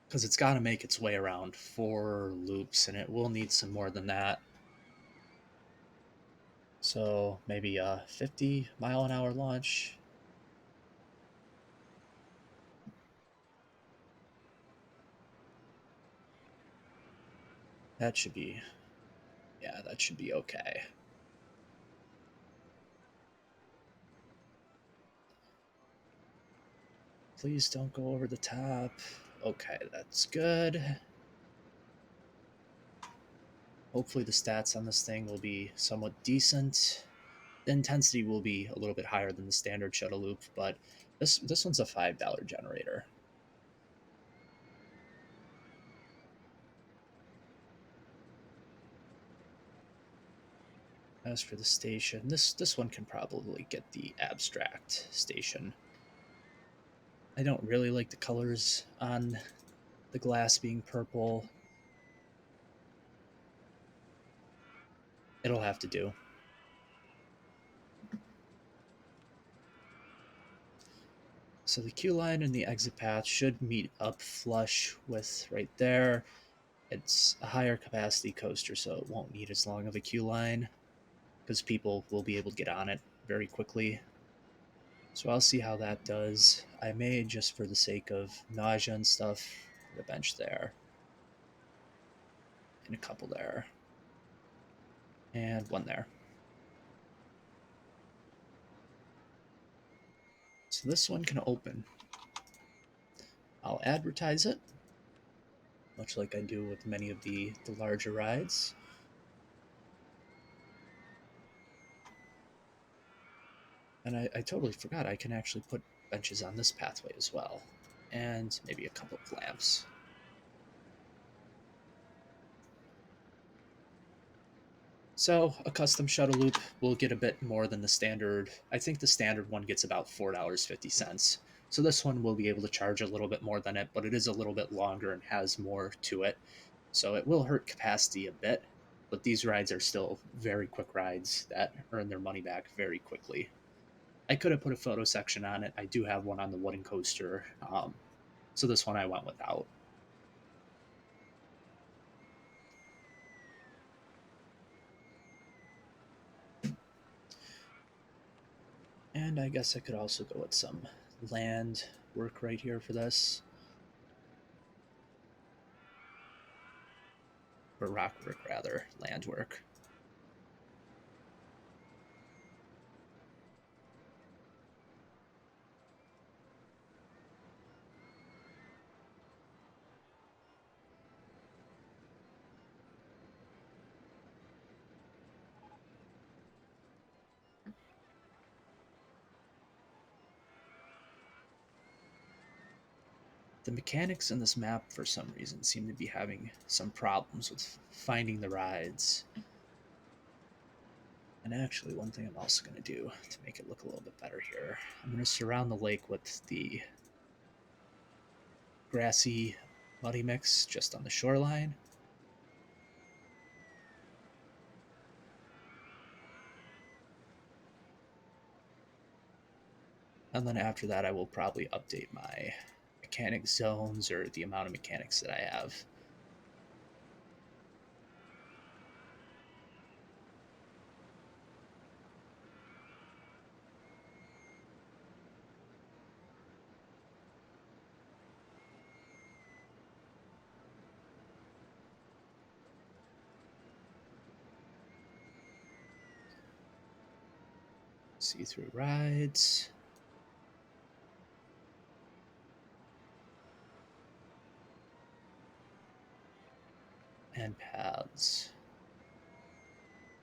Because it's got to make its way around 4 loops, and it will need some more than that. So maybe a 50-mile-an-hour launch. That should be, yeah, that should be okay. Please don't go over the top. Okay, that's good. Hopefully the stats on this thing will be somewhat decent. The intensity will be a little bit higher than the standard shuttle loop, but this one's a $5 generator. As for the station, this one can probably get the abstract station. I don't really like the colors on the glass being purple. It'll have to do. So the queue line and the exit path should meet up flush with right there. It's a higher capacity coaster, so it won't need as long of a queue line because people will be able to get on it very quickly. So I'll see how that does. I may, just for the sake of nausea and stuff, put a bench there, and a couple there, and one there. So this one can open. I'll advertise it, much like I do with many of the larger rides. And I totally forgot I can actually put benches on this pathway as well. And maybe a couple of lamps. So a custom shuttle loop will get a bit more than the standard. I think the standard one gets about $4.50. So this one will be able to charge a little bit more than it, but it is a little bit longer and has more to it. So it will hurt capacity a bit, but these rides are still very quick rides that earn their money back very quickly. I could have put a photo section on it. I do have one on the wooden coaster. So this one I went without. And I guess I could also go with some land work right here for this. Or rock work, rather. Land work. The mechanics in this map, for some reason, seem to be having some problems with finding the rides. And actually, one thing I'm also going to do to make it look a little bit better here, I'm going to surround the lake with the grassy muddy mix just on the shoreline. And then after that, I will probably update my mechanic zones or the amount of mechanics that I have. See-through rides. And paths.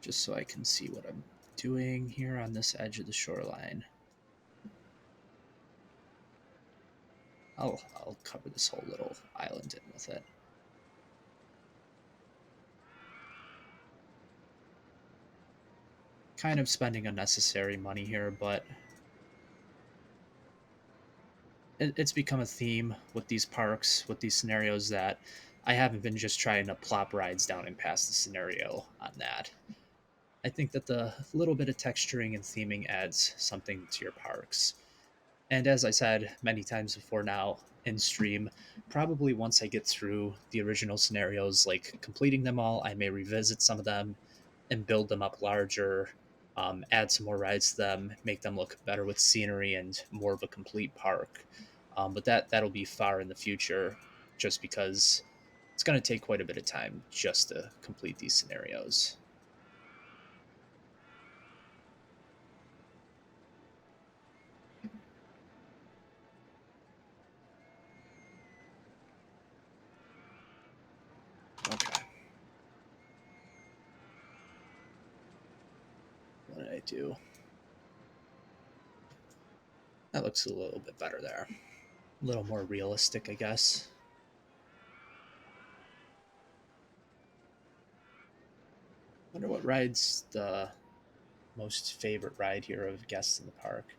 Just so I can see what I'm doing here on this edge of the shoreline. I'll cover this whole little island in with it. Kind of spending unnecessary money here, but it's become a theme with these parks, with these scenarios, that I haven't been just trying to plop rides down and pass the scenario on that. I think that the little bit of texturing and theming adds something to your parks. And as I said many times before now in stream, probably once I get through the original scenarios, like completing them all, I may revisit some of them and build them up larger, add some more rides to them, make them look better with scenery and more of a complete park. But that'll be far in the future, just because it's going to take quite a bit of time just to complete these scenarios. Okay. What did I do? That looks a little bit better there. A little more realistic, I guess. Wonder what ride's the most favorite ride here of guests in the park.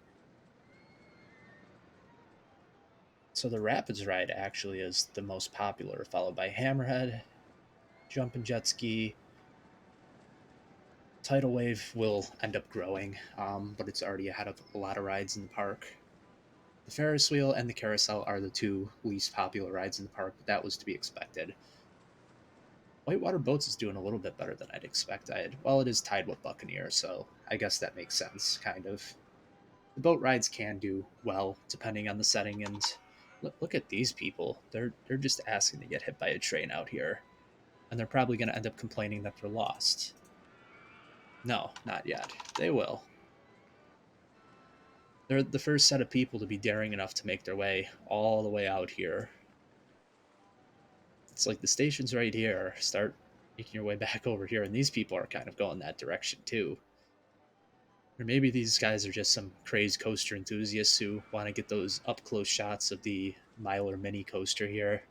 So the Rapids ride actually is the most popular, followed by Hammerhead, Jumpin' Jet Ski. Tidal Wave will end up growing, but it's already ahead of a lot of rides in the park. The Ferris wheel and the carousel are the two least popular rides in the park, but that was to be expected. Whitewater Boats is doing a little bit better than I'd expect. Well, it is tied with Buccaneer, so I guess that makes sense, kind of. The boat rides can do well depending on the setting, and look at these people. They're just asking to get hit by a train out here, and they're probably going to end up complaining that they're lost. No, not yet. They will. They're the first set of people to be daring enough to make their way all the way out here. It's like the station's right here. Start making your way back over here, and these people are kind of going that direction too. Or maybe these guys are just some crazed coaster enthusiasts who want to get those up close shots of the Miler mini coaster here.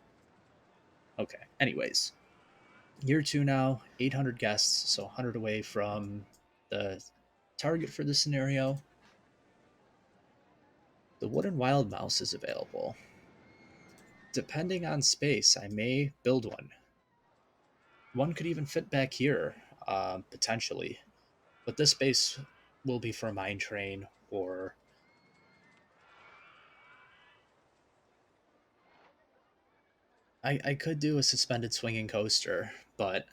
Okay, anyways, year two now, 800 guests, so 100 away from the target for the scenario. The Wooden Wild Mouse is available. Depending on space, I may build one. One could even fit back here, potentially. But this space will be for a mine train, or I could do a suspended swinging coaster, but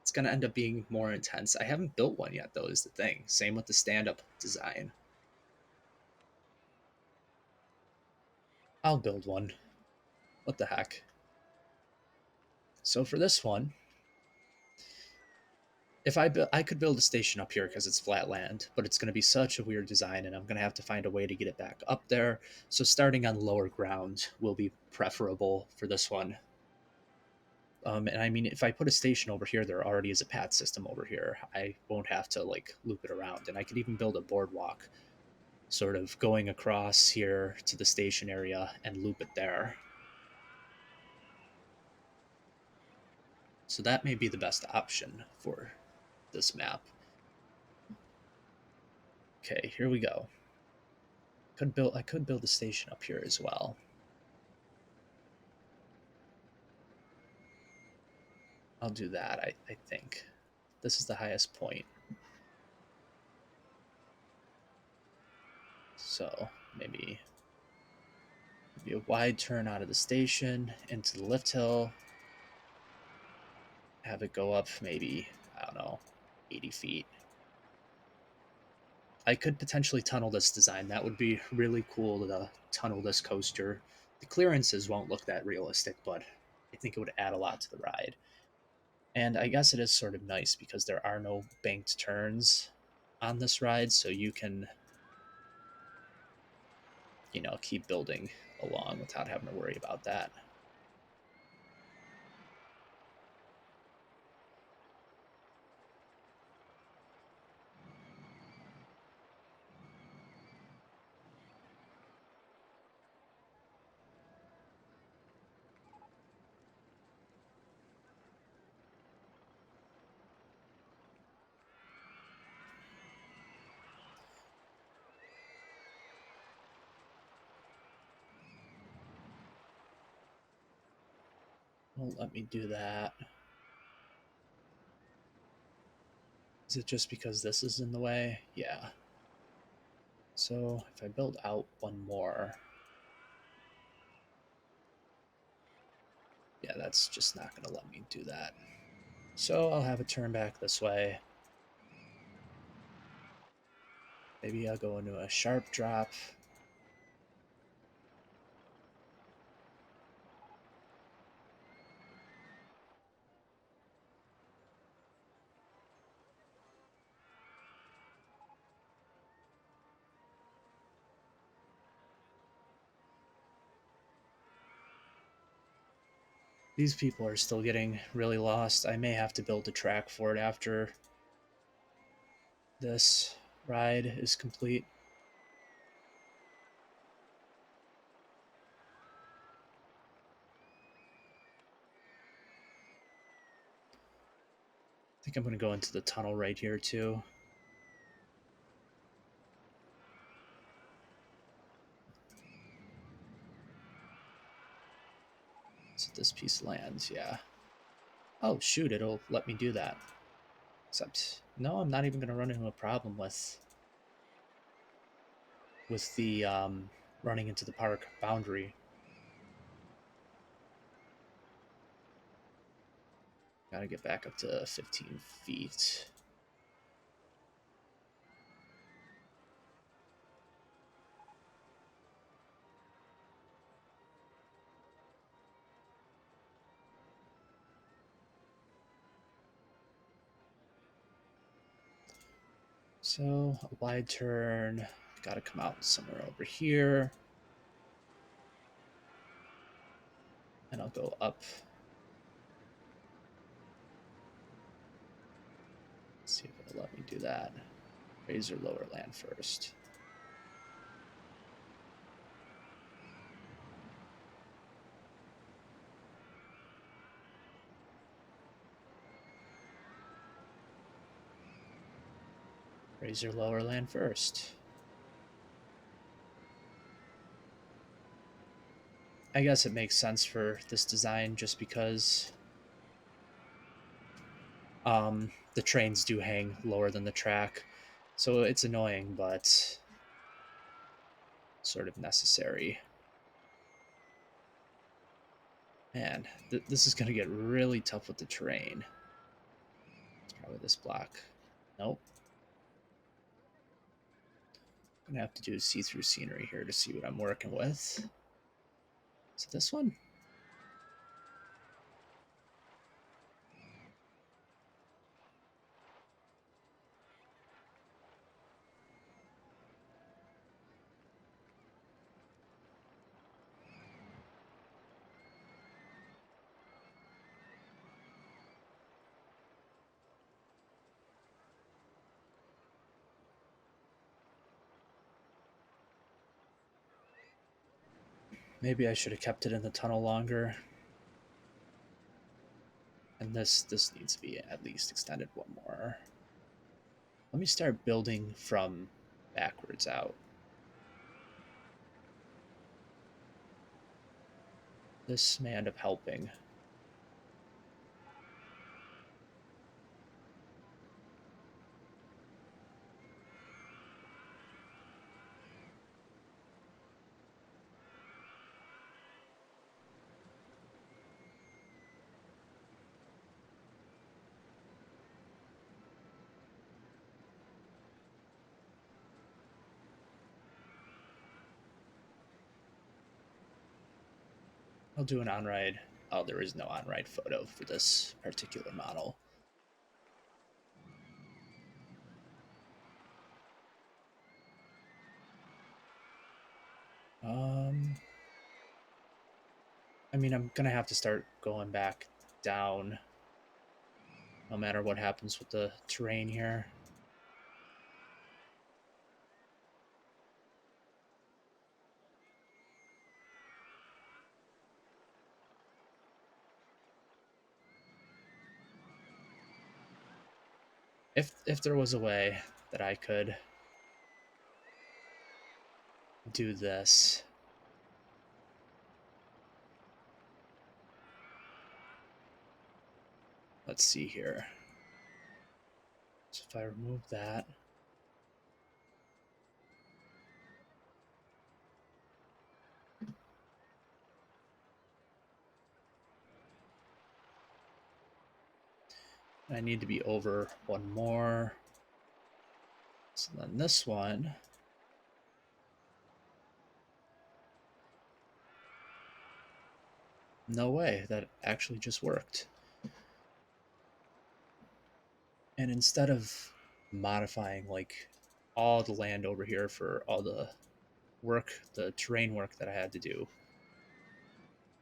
it's going to end up being more intense. I haven't built one yet, though, is the thing. Same with the stand-up design. I'll build one. What the heck? So for this one, if I could build a station up here because it's flat land, but it's going to be such a weird design, and I'm going to have to find a way to get it back up there. So starting on lower ground will be preferable for this one. And I mean, if I put a station over here, there already is a path system over here. I won't have to like loop it around, and I could even build a boardwalk, sort of going across here to the station area and loop it there. So that may be the best option for this map. Okay, here we go. I could build a station up here as well. I'll do that, I think. This is the highest point. So maybe a wide turn out of the station into the lift hill. Have it go up maybe, I don't know, 80 feet. I could potentially tunnel this design. That would be really cool to tunnel this coaster. The clearances won't look that realistic, but I think it would add a lot to the ride. And I guess it is sort of nice because there are no banked turns on this ride, so you can, keep building along without having to worry about that. Won't let me do that. Is it just because this is in the way? Yeah. So if I build out one more, yeah, that's just not going to let me do that. So I'll have it turn back this way. Maybe I'll go into a sharp drop. These people are still getting really lost. I may have to build a track for it after this ride is complete. I think I'm going to go into the tunnel right here too. So this piece lands, yeah. Oh shoot, it'll let me do that. Except, no, I'm not even going to run into a problem with the running into the park boundary. Gotta get back up to 15 feet. So, a wide turn. Gotta come out somewhere over here. And I'll go up. Let's see if it'll let me do that. Raise or lower land first. Raise or lower land first. I guess it makes sense for this design just because the trains do hang lower than the track. So it's annoying, but sort of necessary. Man, this is going to get really tough with the terrain. It's probably this block. Nope. I'm going to have to do see-through scenery here to see what I'm working with. Is it this one? Maybe I should have kept it in the tunnel longer And this needs to be at least extended one more. Let me start building from backwards out. This may end up helping. I'll do an on-ride. Oh, there is no on-ride photo for this particular model. I mean, I'm gonna have to start going back down no matter what happens with the terrain here. If there was a way that I could do this. Let's see here. So if I remove that, I need to be over one more. So then this one, no way, that actually just worked. And instead of modifying like all the land over here for all the work, the terrain work that I had to do,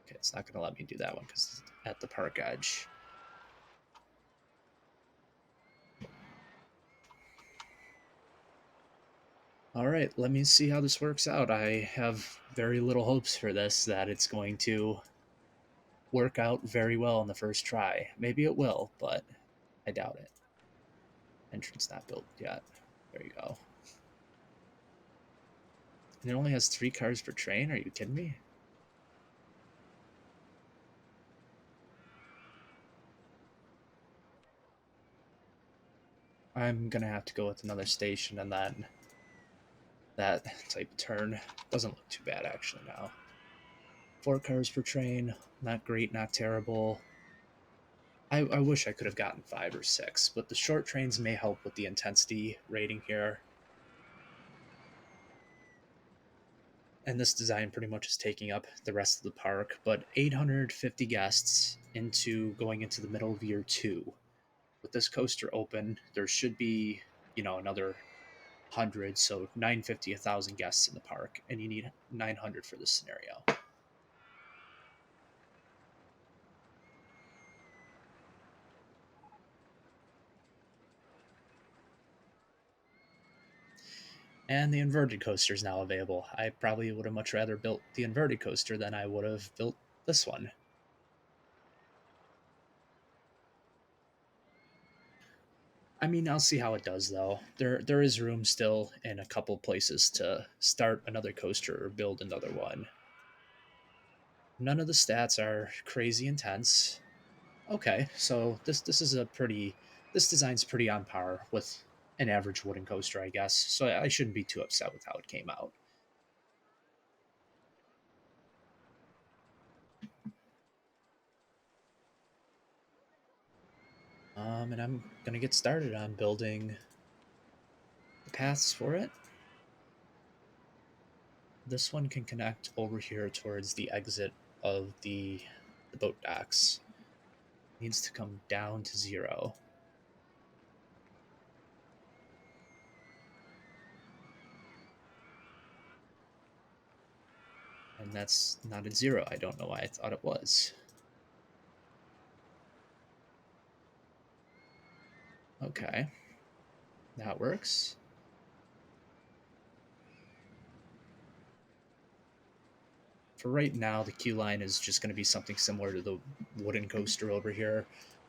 okay, it's not going to let me do that one because it's at the park edge. All right, let me see how this works out. I have very little hopes for this, that it's going to work out very well in the first try. Maybe it will, but I doubt it. Entrance not built yet. There you go. And it only has 3 cars per train? Are you kidding me? I'm gonna have to go with another station and then that type of turn. Doesn't look too bad actually now. 4 cars per train. Not great, not terrible. I wish I could have gotten 5 or 6, but the short trains may help with the intensity rating here. And this design pretty much is taking up the rest of the park, but 850 guests into going into the middle of year 2. With this coaster open, there should be, another 100, so 950, 1,000 guests in the park, and you need 900 for this scenario. And the inverted coaster is now available. I probably would have much rather built the inverted coaster than I would have built this one. I mean, I'll see how it does though. There is room still in a couple places to start another coaster or build another one. None of the stats are crazy intense. Okay, so this design's pretty on par with an average wooden coaster, I guess. So I shouldn't be too upset with how it came out. And I'm gonna get started on building the paths for it. This one can connect over here towards the exit of the boat docks. Needs to come down to 0. And that's not at 0. I don't know why I thought it was. Okay. That works. For right now, the queue line is just going to be something similar to the wooden coaster over here.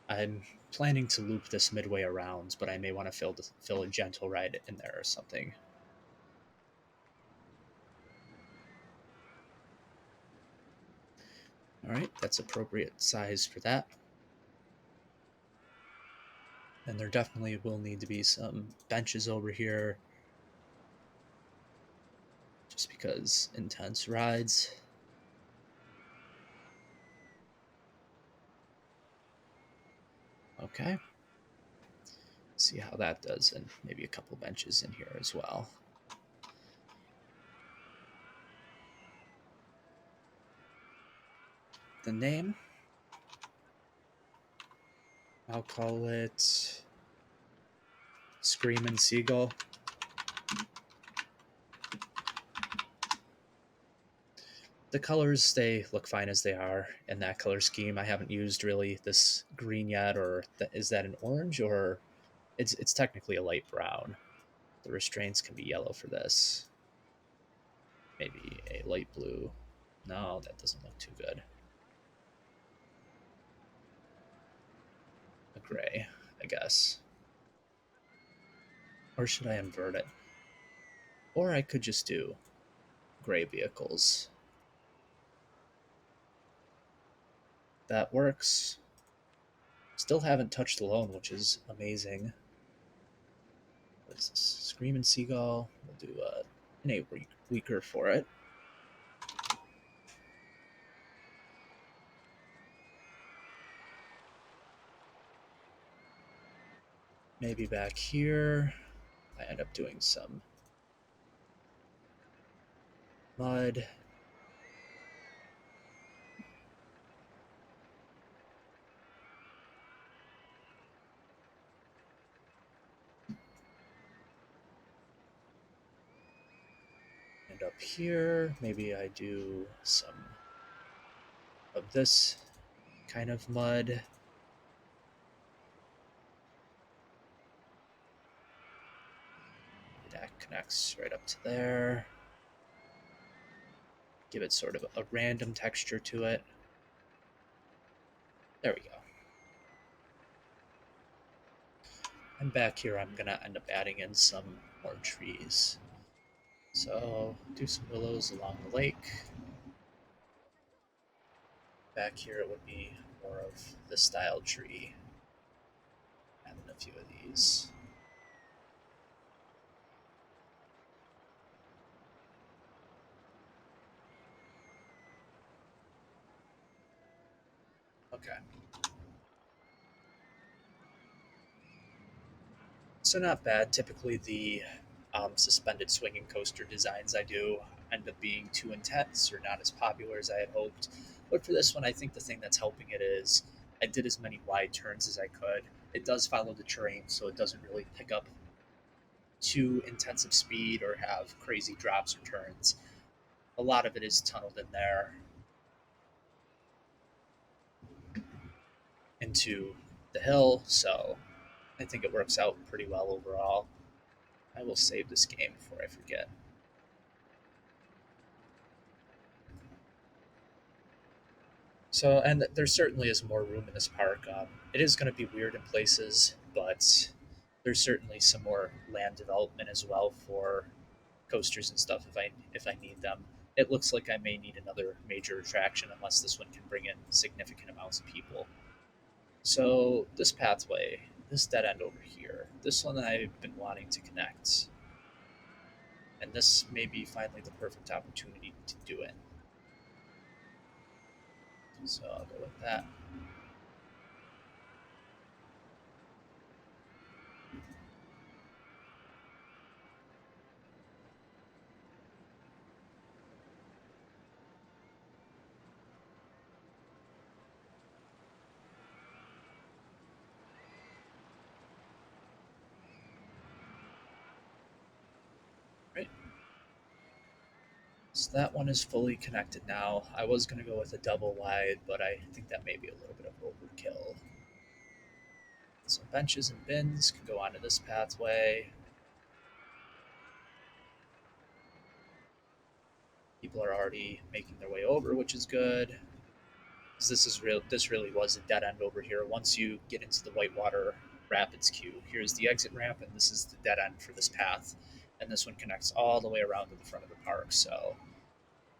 I'm planning to loop this midway around, but I may want to fill a gentle ride in there or something. All right, that's appropriate size for that. And there definitely will need to be some benches over here, just because intense rides. Okay. See how that does, and maybe a couple benches in here as well. The name, I'll call it Screamin' Seagull. The colors, they look fine as they are in that color scheme. I haven't used really this green yet, or is that an orange, or it's technically a light brown. The restraints can be yellow for this. Maybe a light blue. No, that doesn't look too good. A gray, I guess. Or should I invert it? Or I could just do gray vehicles. That works. Still haven't touched the loan, which is amazing. What is this? Screaming Seagull. We'll do an 8 weaker for it. Maybe back here, I end up doing some mud. And up here, maybe I do some of this kind of mud. That connects right up to there. Give it sort of a random texture to it. There we go. And back here, I'm going to end up adding in some more trees. So, do some willows along the lake. Back here, it would be more of the style tree. And then a few of these. Okay. So not bad. Typically, the suspended swinging coaster designs I do end up being too intense or not as popular as I had hoped. But for this one, I think the thing that's helping it is I did as many wide turns as I could. It does follow the terrain, so it doesn't really pick up too intensive speed or have crazy drops or turns. A lot of it is tunneled in there into the hill, so I think it works out pretty well overall. I will save this game before I forget. So, and there certainly is more room in this park. It is going to be weird in places, but there's certainly some more land development as well for coasters and stuff if I need them. It looks like I may need another major attraction unless this one can bring in significant amounts of people. So this pathway, this dead end over here, this one I've been wanting to connect, and this may be finally the perfect opportunity to do it. So I'll go with that. Right. So that one is fully connected now. I was going to go with a double wide, but I think that may be a little bit of overkill. Some benches and bins can go onto this pathway. People are already making their way over, which is good. 'Cause this really was a dead end over here. Once you get into the Whitewater Rapids queue, here's the exit ramp, and this is the dead end for this path. And this one connects all the way around to the front of the park. So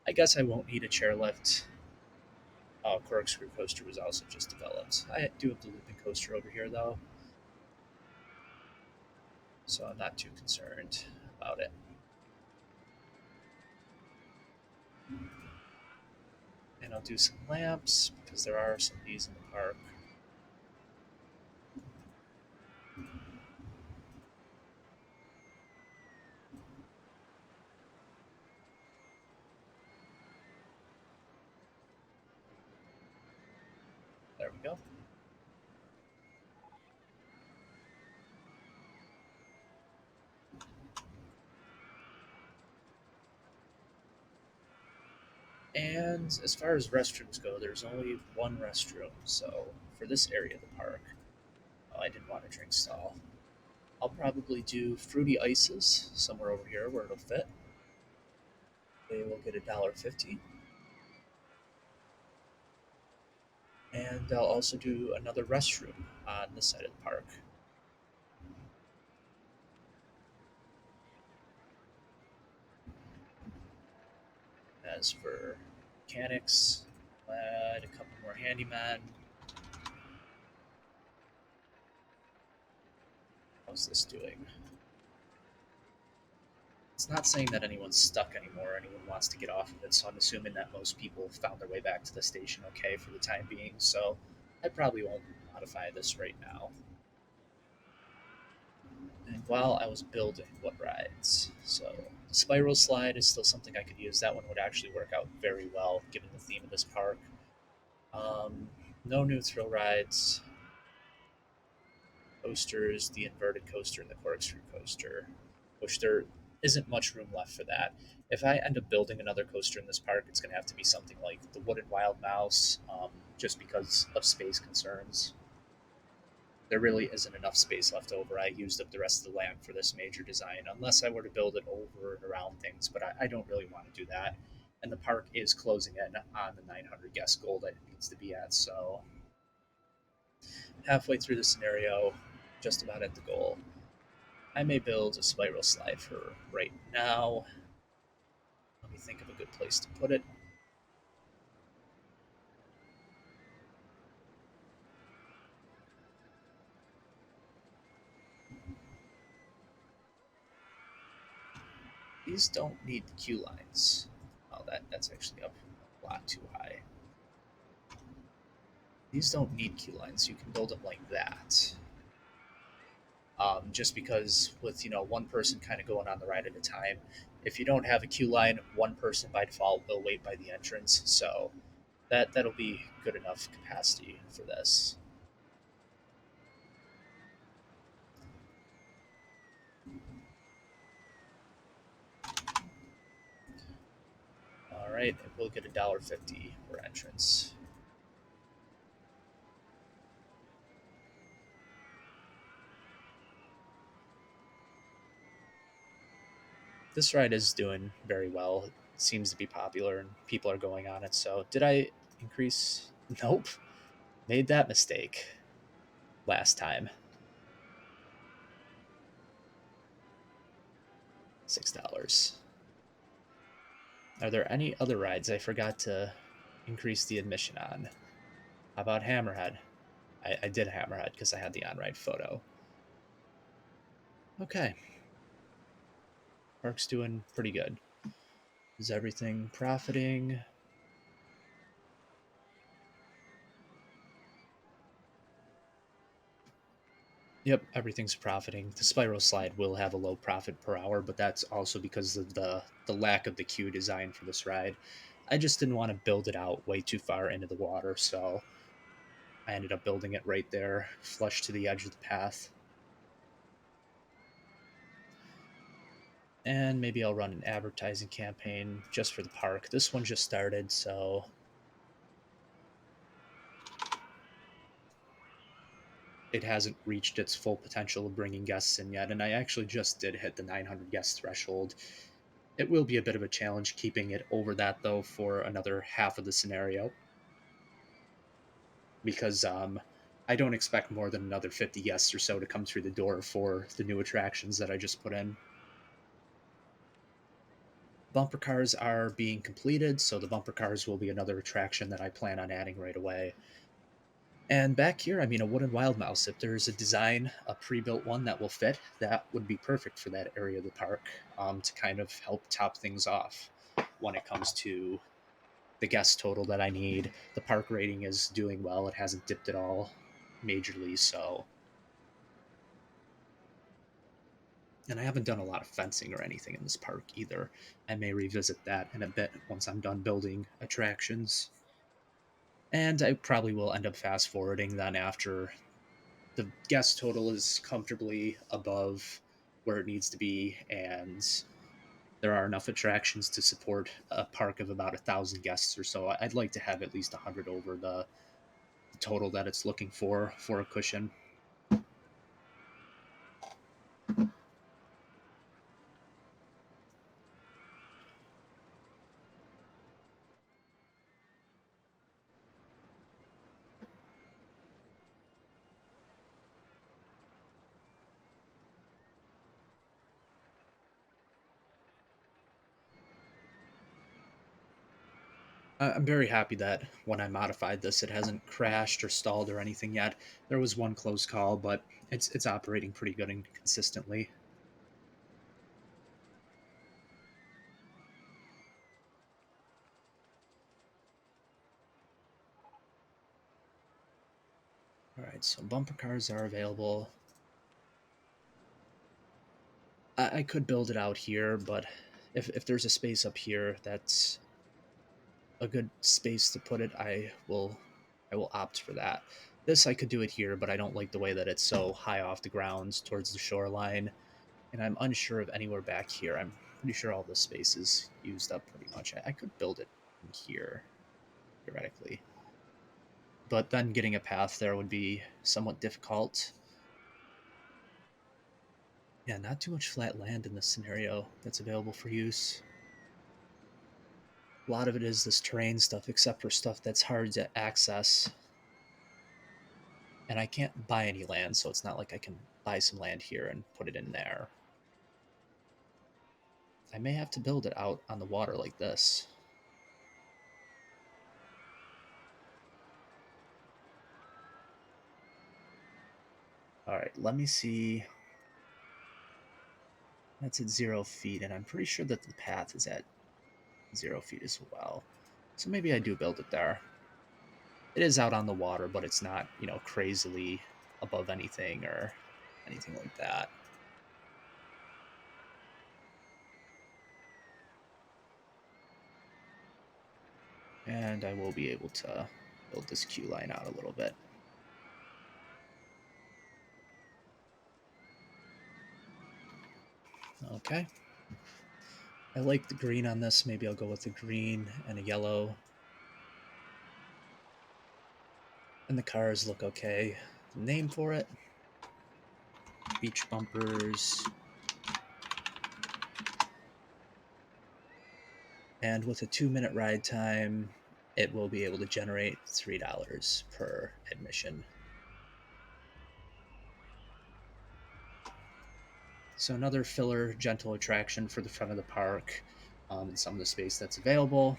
I guess I won't need a chairlift. Corkscrew coaster was also just developed. I do have the looping coaster over here though, so I'm not too concerned about it. And I'll do some lamps because there are some of these in the park. There we go. And as far as restrooms go, there's only one restroom. So for this area of the park, I didn't want a drink stall. I'll probably do fruity ices somewhere over here where it'll fit. They will get $1.50. And I'll also do another restroom on this side of the park. As for mechanics, add a couple more handymen. How's this doing? It's not saying that anyone's stuck anymore or anyone wants to get off of it, so I'm assuming that most people found their way back to the station okay for the time being, so I probably won't modify this right now. And while I was building, what rides? So the spiral slide is still something I could use. That one would actually work out very well given the theme of this park. Um, no new thrill rides. Coasters, the inverted coaster and the corkscrew coaster, which there isn't much room left for that. If I end up building another coaster in this park, it's going to have to be something like the Wooden Wild Mouse, just because of space concerns. There really isn't enough space left over. I used up the rest of the land for this major design, unless I were to build it over and around things, but I don't really want to do that. And the park is closing in on the 900 guest goal that it needs to be at, so halfway through the scenario, just about at the goal. I may build a spiral slide for right now. Let me think of a good place to put it. These don't need queue lines. Oh, that's actually up a lot too high. These don't need queue lines. You can build them like that. Just because with one person kind of going on the ride at a time, if you don't have a queue line, one person by default will wait by the entrance. So that'll be good enough capacity for this. All right, we'll get $1.50 per entrance. This ride is doing very well. It seems to be popular and people are going on it. So, did I increase? Nope. Made that mistake last time. $6. Are there any other rides I forgot to increase the admission on? How about Hammerhead? I did Hammerhead because I had the on ride photo. Okay. Park's doing pretty good. Is everything profiting? Yep, everything's profiting. The spiral slide will have a low profit per hour, but that's also because of the lack of the queue design for this ride. I just didn't want to build it out way too far into the water, so I ended up building it right there, flush to the edge of the path. And maybe I'll run an advertising campaign just for the park. This one just started, so it hasn't reached its full potential of bringing guests in yet, and I actually just did hit the 900 guest threshold. It will be a bit of a challenge keeping it over that, though, for another half of the scenario. because I don't expect more than another 50 guests or so to come through the door for the new attractions that I just put in. Bumper cars are being completed, so the bumper cars will be another attraction that I plan on adding right away. And back here, I mean, a wooden wild mouse. If there's a design, a pre-built one that will fit, that would be perfect for that area of the park, to kind of help top things off when it comes to the guest total that I need. The park rating is doing well; it hasn't dipped at all, majorly. So, and I haven't done a lot of fencing or anything in this park either. I may revisit that in a bit once I'm done building attractions. And I probably will end up fast forwarding then after the guest total is comfortably above where it needs to be, and there are enough attractions to support a park of about 1,000 guests or so. I'd like to have at least 100 over the total that it's looking for a cushion. I'm very happy that when I modified this, it hasn't crashed or stalled or anything yet. There was one close call, but it's operating pretty good and consistently. All right, so bumper cars are available. I could build it out here, but if there's a space up here that's a good space to put it, I will opt for that. This I could do it here, but I don't like the way that it's so high off the ground towards the shoreline, and I'm unsure of anywhere back here. I'm pretty sure all the space is used up pretty much. I could build it in here theoretically, but then getting a path there would be somewhat difficult. Yeah, not too much flat land in this scenario that's available for use. A lot of it is this terrain stuff, except for stuff that's hard to access. And I can't buy any land, so it's not like I can buy some land here and put it in there. I may have to build it out on the water like this. All right, let me see. That's at 0 feet, and I'm pretty sure that the path is at 0 feet as well. So maybe I do build it there. It is out on the water, but it's not, crazily above anything or anything like that. And I will be able to build this queue line out a little bit. Okay. I like the green on this. Maybe I'll go with a green and a yellow. And the cars look okay. The name for it, beach bumpers. And with a 2-minute ride time, it will be able to generate $3 per admission. So another filler, gentle attraction for the front of the park, and some of the space that's available.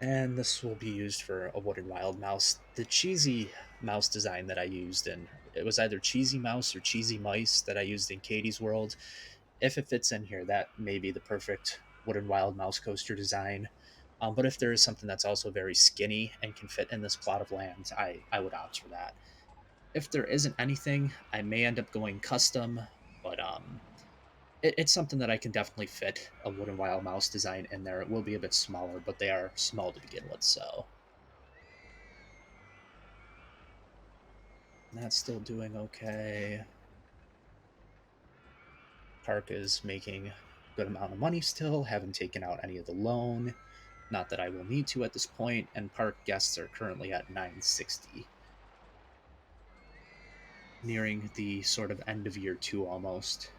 And this will be used for a wooden wild mouse. The cheesy mouse design that I used, and it was either cheesy mouse or cheesy mice that I used in Katie's World. If it fits in here, that may be the perfect wooden wild mouse coaster design. But if there is something that's also very skinny and can fit in this plot of land, I would opt for that. If there isn't anything, I may end up going custom, but it's something that I can definitely fit a wooden wild mouse design in there. It will be a bit smaller, but they are small to begin with, so that's still doing okay. Park is making a good amount of money still, haven't taken out any of the loan. Not that I will need to at this point, and park guests are currently at 960. Nearing the sort of end of year two almost.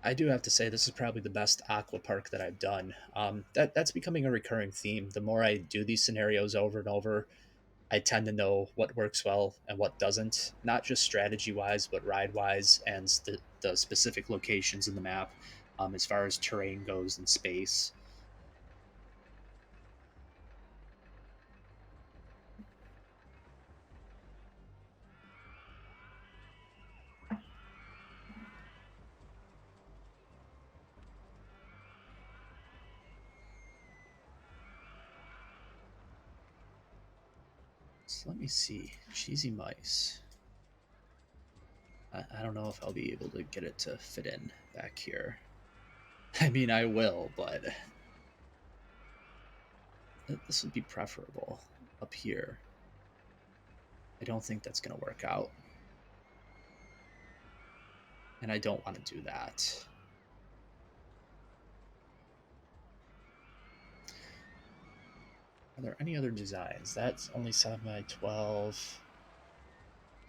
I do have to say this is probably the best aqua park that I've done. That's becoming a recurring theme. The more I do these scenarios over and over, I tend to know what works well and what doesn't, not just strategy wise, but ride wise and the specific locations in the map, as far as terrain goes and space. So let me see. Cheesy mice. I don't know if I'll be able to get it to fit in back here. I mean, I will, but this would be preferable up here. I don't think that's going to work out. And I don't want to do that. Are there any other designs? That's only 7 by 12.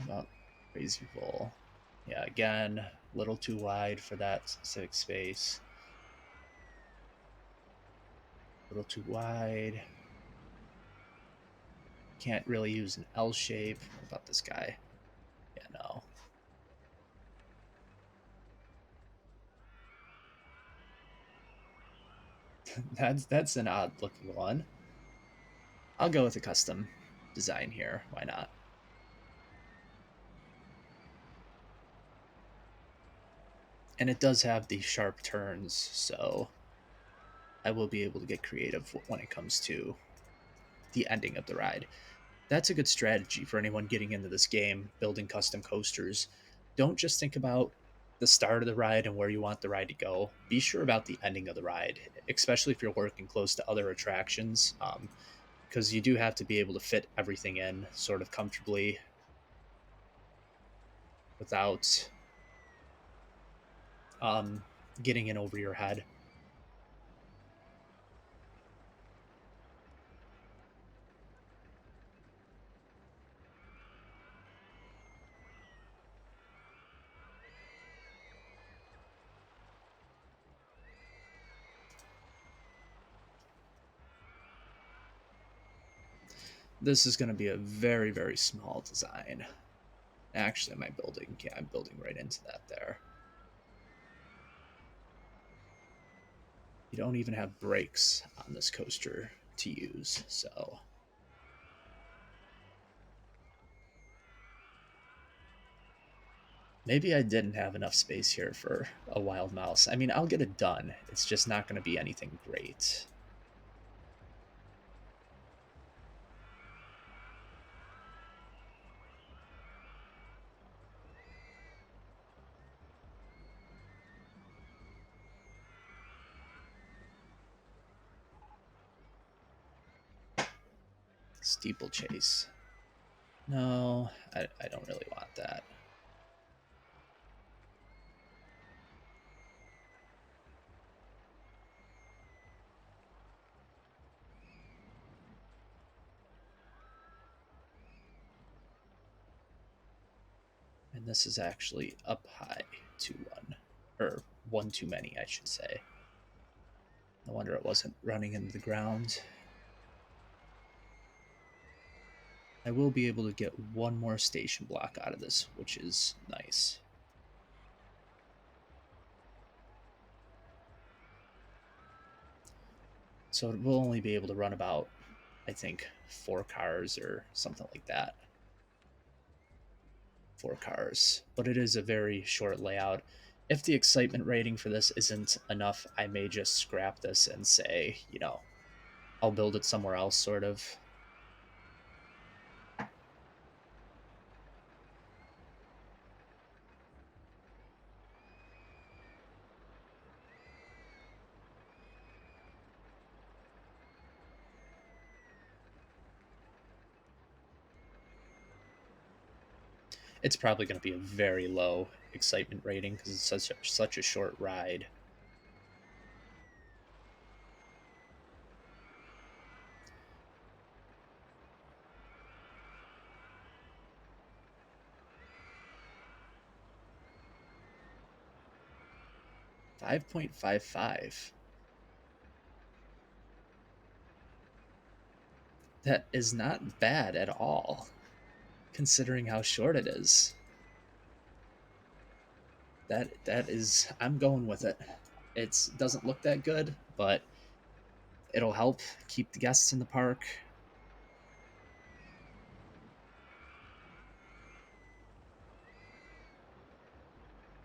About Crazy Bowl. Yeah, again, a little too wide for that specific space. A little too wide. Can't really use an L shape. What about this guy? Yeah, no. That's an odd looking one. I'll go with a custom design here. Why not? And it does have the sharp turns, so I will be able to get creative when it comes to the ending of the ride. That's a good strategy for anyone getting into this game, building custom coasters. Don't just think about the start of the ride and where you want the ride to go. Be sure about the ending of the ride, especially if you're working close to other attractions, because you do have to be able to fit everything in sort of comfortably without um, getting in over your head. This is going to be a very, very small design. Actually, am I building? Yeah, I'm building right into that there. You don't even have brakes on this coaster to use, so maybe I didn't have enough space here for a wild mouse. I mean, I'll get it done. It's just not going to be anything great. Steeplechase. No, I don't really want that. And this is actually up high to one. Or one too many, I should say. No wonder it wasn't running into the ground. I will be able to get one more station block out of this, which is nice. So it will only be able to run about, I think, 4 cars or something like that. 4 cars. But it is a very short layout. If the excitement rating for this isn't enough, I may just scrap this and say, I'll build it somewhere else, sort of. It's probably going to be a very low excitement rating because it's such a short ride. 5.55. That is not bad at all, considering how short it is. That is, I'm going with it. It doesn't look that good, but it'll help keep the guests in the park.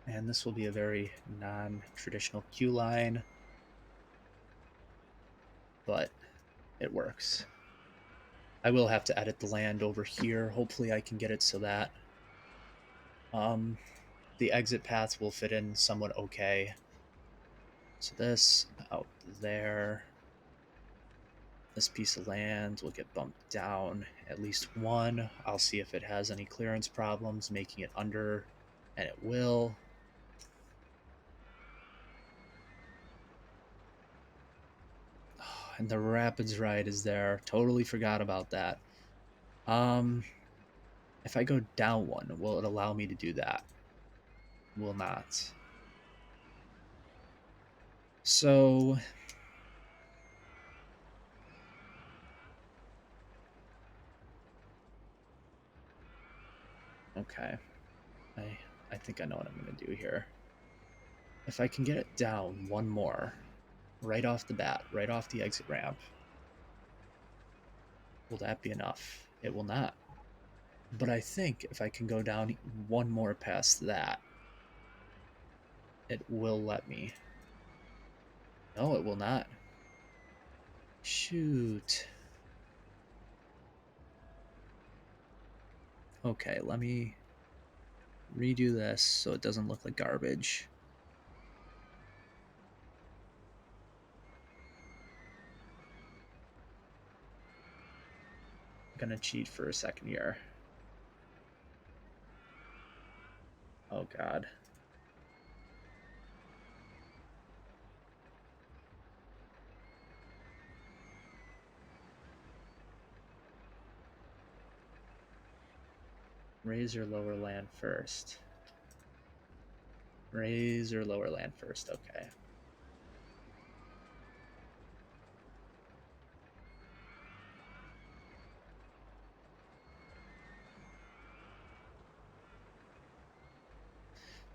And this will be a very non-traditional queue line, but it works. I will have to edit the land over here. Hopefully I can get it so that the exit path will fit in somewhat okay. So this out there, this piece of land will get bumped down at least one. I'll see if it has any clearance problems making it under, and it will. And the rapids ride is there. Totally forgot about that. If I go down one, will it allow me to do that? Will not. So okay. I think I know what I'm gonna do here. If I can get it down one more, right off the bat, right off the exit ramp, will that be enough? It will not. But I think if I can go down one more past that, it will let me. No, it will not. Shoot. Okay, let me redo this so it doesn't look like garbage. I'm gonna cheat for a second here. Oh god. Raise or lower land first. Raise or lower land first, okay.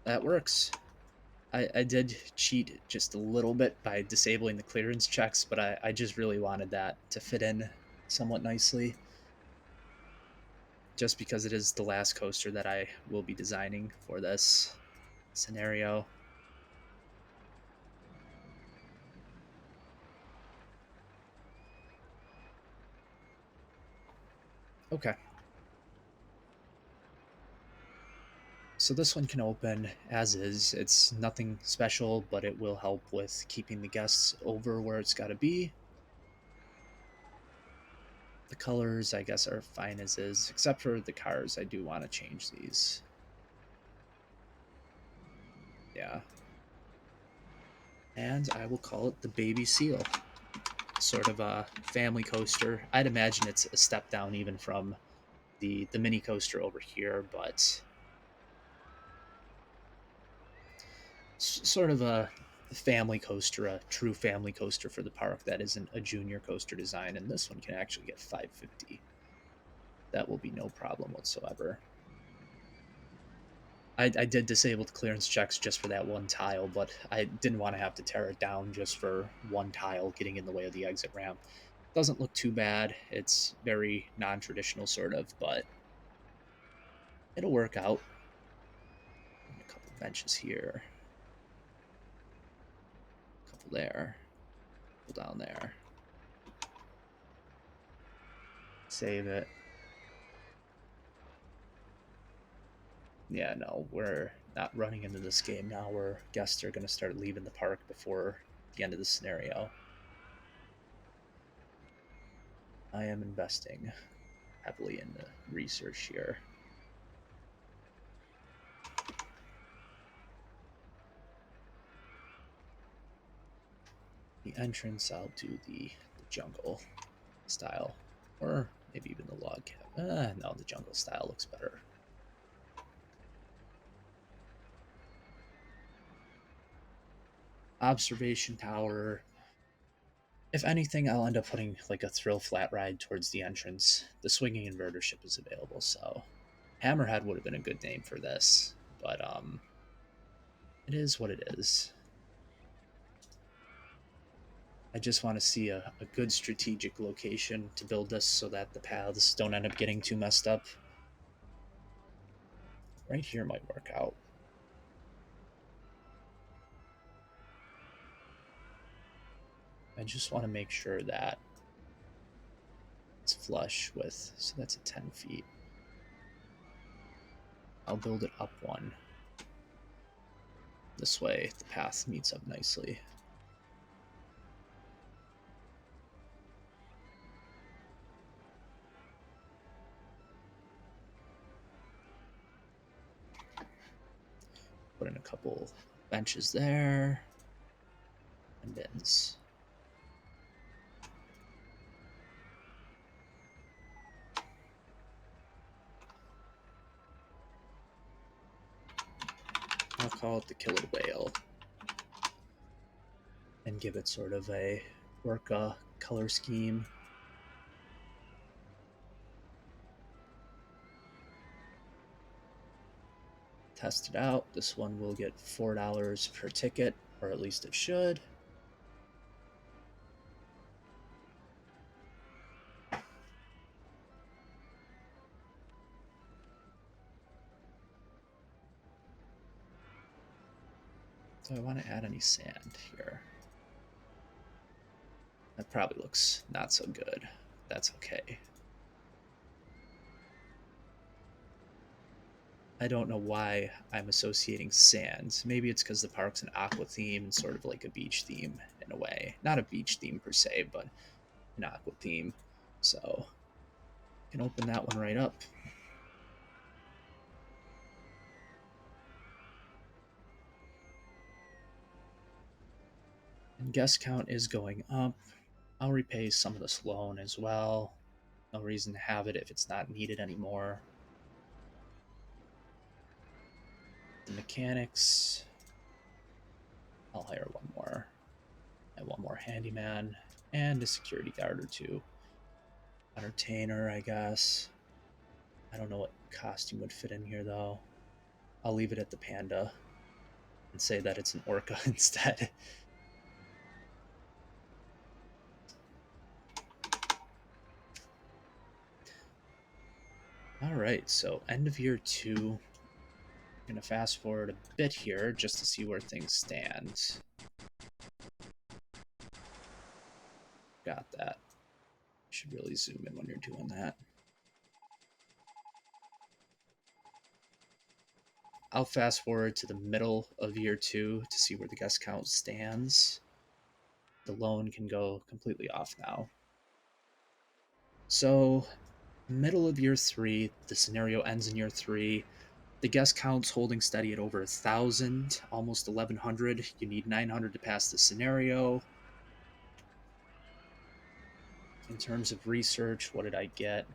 That works. I did cheat just a little bit by disabling the clearance checks, but I just really wanted that to fit in somewhat nicely. Just because it is the last coaster that I will be designing for this scenario. Okay. So this one can open as is. It's nothing special, but it will help with keeping the guests over where it's got to be. The colors, I guess, are fine as is, except for the cars. I do want to change these. Yeah. And I will call it the Baby Seal. Sort of a family coaster. I'd imagine it's a step down even from the mini coaster over here, but sort of a family coaster, a true family coaster for the park that isn't a junior coaster design. And this one can actually get 550. That will be no problem whatsoever. I did disable the clearance checks just for that one tile, but I didn't want to have to tear it down just for one tile getting in the way of the exit ramp. Doesn't look too bad. It's very non-traditional sort of, but it'll work out. A couple benches here. A couple there. A couple down there. Save it. Yeah, no, we're not running into this game now where guests are going to start leaving the park before the end of the scenario. I am investing heavily in the research here. The entrance, I'll do the jungle style, or maybe even the log cabin. No, the jungle style looks better. Observation tower. If anything, I'll end up putting like a thrill flat ride towards the entrance. The swinging inverter ship is available, so Hammerhead would have been a good name for this, but it is what it is. I just want to see a good strategic location to build this so that the paths don't end up getting too messed up. Right here might work out. I just want to make sure that it's flush with, so that's a 10 feet. I'll build it up one. This way the path meets up nicely. Put in a couple benches there and bins. I'll call it the Killer Whale and give it sort of a Orca color scheme. Test it out. This one will get $4 per ticket, or at least it should. Do I want to add any sand here? That probably looks not so good. That's okay. I don't know why I'm associating sand. Maybe it's because the park's an aqua theme and sort of like a beach theme in a way. Not a beach theme per se, but an aqua theme. So I can open that one right up. And guest count is going up. I'll repay some of this loan as well. No reason to have it if it's not needed anymore. The mechanics. I'll hire one more. And one more handyman. And a security guard or two. Entertainer, I guess. I don't know what costume would fit in here, though. I'll leave it at the panda and say that it's an orca instead. All right, so end of year 2. I'm going to fast forward a bit here just to see where things stand. Got that. You should really zoom in when you're doing that. I'll fast forward to the middle of year 2 to see where the guest count stands. The loan can go completely off now. So, middle of year 3, the scenario ends in year 3. The guest count's holding steady at over 1,000, almost 1,100. You need 900 to pass the scenario. In terms of research, what did I get?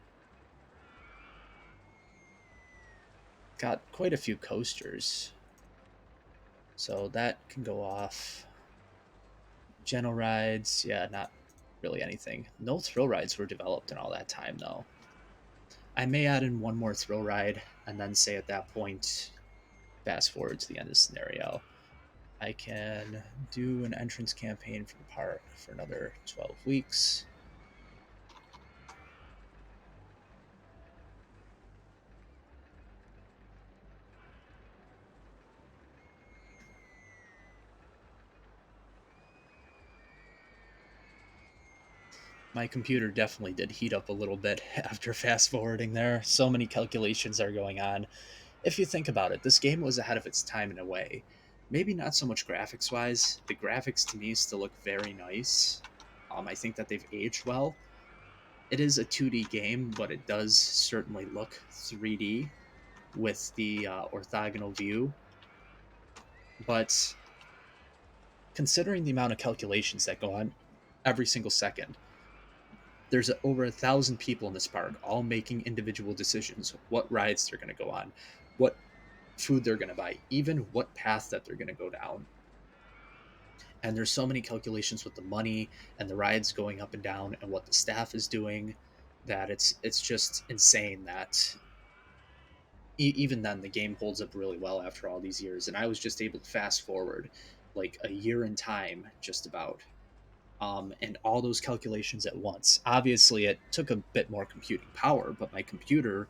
Got quite a few coasters. So that can go off. General rides, yeah, not really anything. No thrill rides were developed in all that time, though. I may add in one more thrill ride and then say at that point, fast forward to the end of the scenario. I can do an entrance campaign for the park for another 12 weeks. My computer definitely did heat up a little bit after fast forwarding there. So many calculations are going on. If you think about it, this game was ahead of its time in a way. Maybe not so much graphics wise. The graphics to me still look very nice. I think that they've aged well. It is a 2D game, but it does certainly look 3D with the orthogonal view. But considering the amount of calculations that go on every single second, there's over 1,000 people in this park all making individual decisions, what rides they're going to go on, what food they're going to buy, even what path that they're going to go down. And there's so many calculations with the money and the rides going up and down and what the staff is doing that it's just insane that even then the game holds up really well after all these years. And I was just able to fast forward like a year in time just about, and all those calculations at once. Obviously it took a bit more computing power, but my computer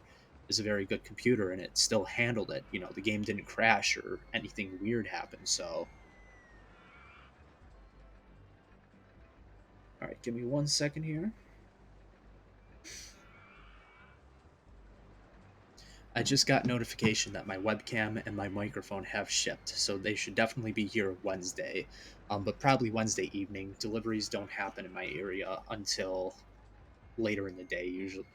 is a very good computer and it still handled it. You know, the game didn't crash or anything weird happened. So all right, give me 1 second here. I just got notification that my webcam and my microphone have shipped, so they should definitely be here Wednesday, but probably Wednesday evening. Deliveries don't happen in my area until later in the day, usually.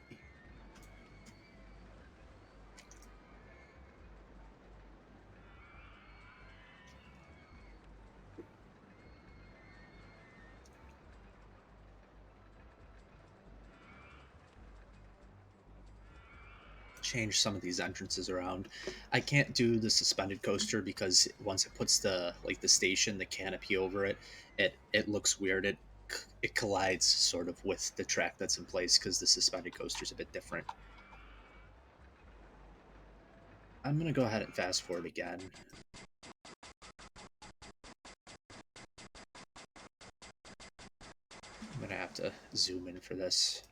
Change some of these entrances around. I can't do the suspended coaster because once it puts the station, the canopy over it, it looks weird. It collides sort of with the track that's in place because the suspended coaster is a bit different. I'm gonna go ahead and fast forward again. I'm gonna have to zoom in for this.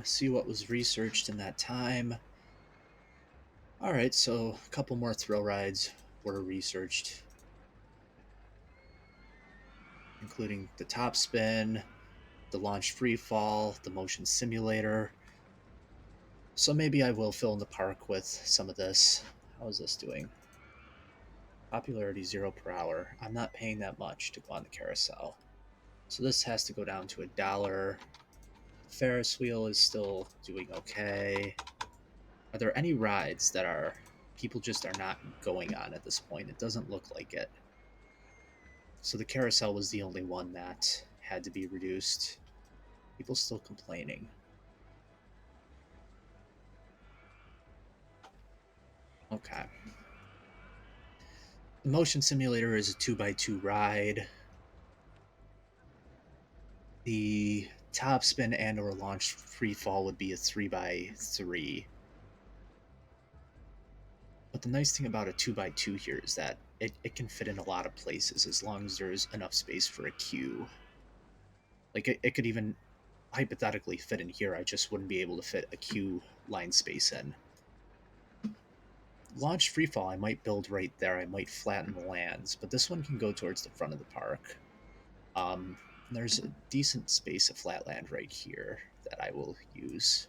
See what was researched in that time. All right, so a couple more thrill rides were researched, including the top spin, the launch free fall, the motion simulator. So maybe I will fill in the park with some of this. How is this doing? Popularity 0 per hour. I'm not paying that much to go on the carousel. So this has to go down to $1. Ferris wheel is still doing okay. Are there any rides that are people just are not going on at this point? It doesn't look like it. So the carousel was the only one that had to be reduced. People still complaining. Okay. The motion simulator is a 2x2 ride. The top spin and or launch free fall would be a 3x3. But the nice thing about a 2x2 here is that it can fit in a lot of places as long as there's enough space for a queue. Like it could even hypothetically fit in here. I just wouldn't be able to fit a queue line space in. Launch freefall, I might build right there. I might flatten the lands, but this one can go towards the front of the park. There's a decent space of flat land right here that I will use.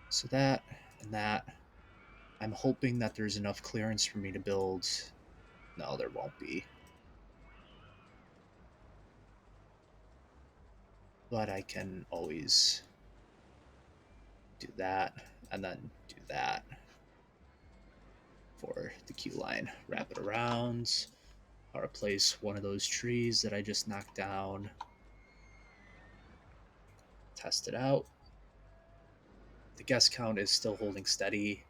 So that and that. I'm hoping that there's enough clearance for me to build. No, there won't be. But I can always do that and then do that for the queue line. Wrap it around. I'll replace one of those trees that I just knocked down. Test it out. The guest count is still holding steady,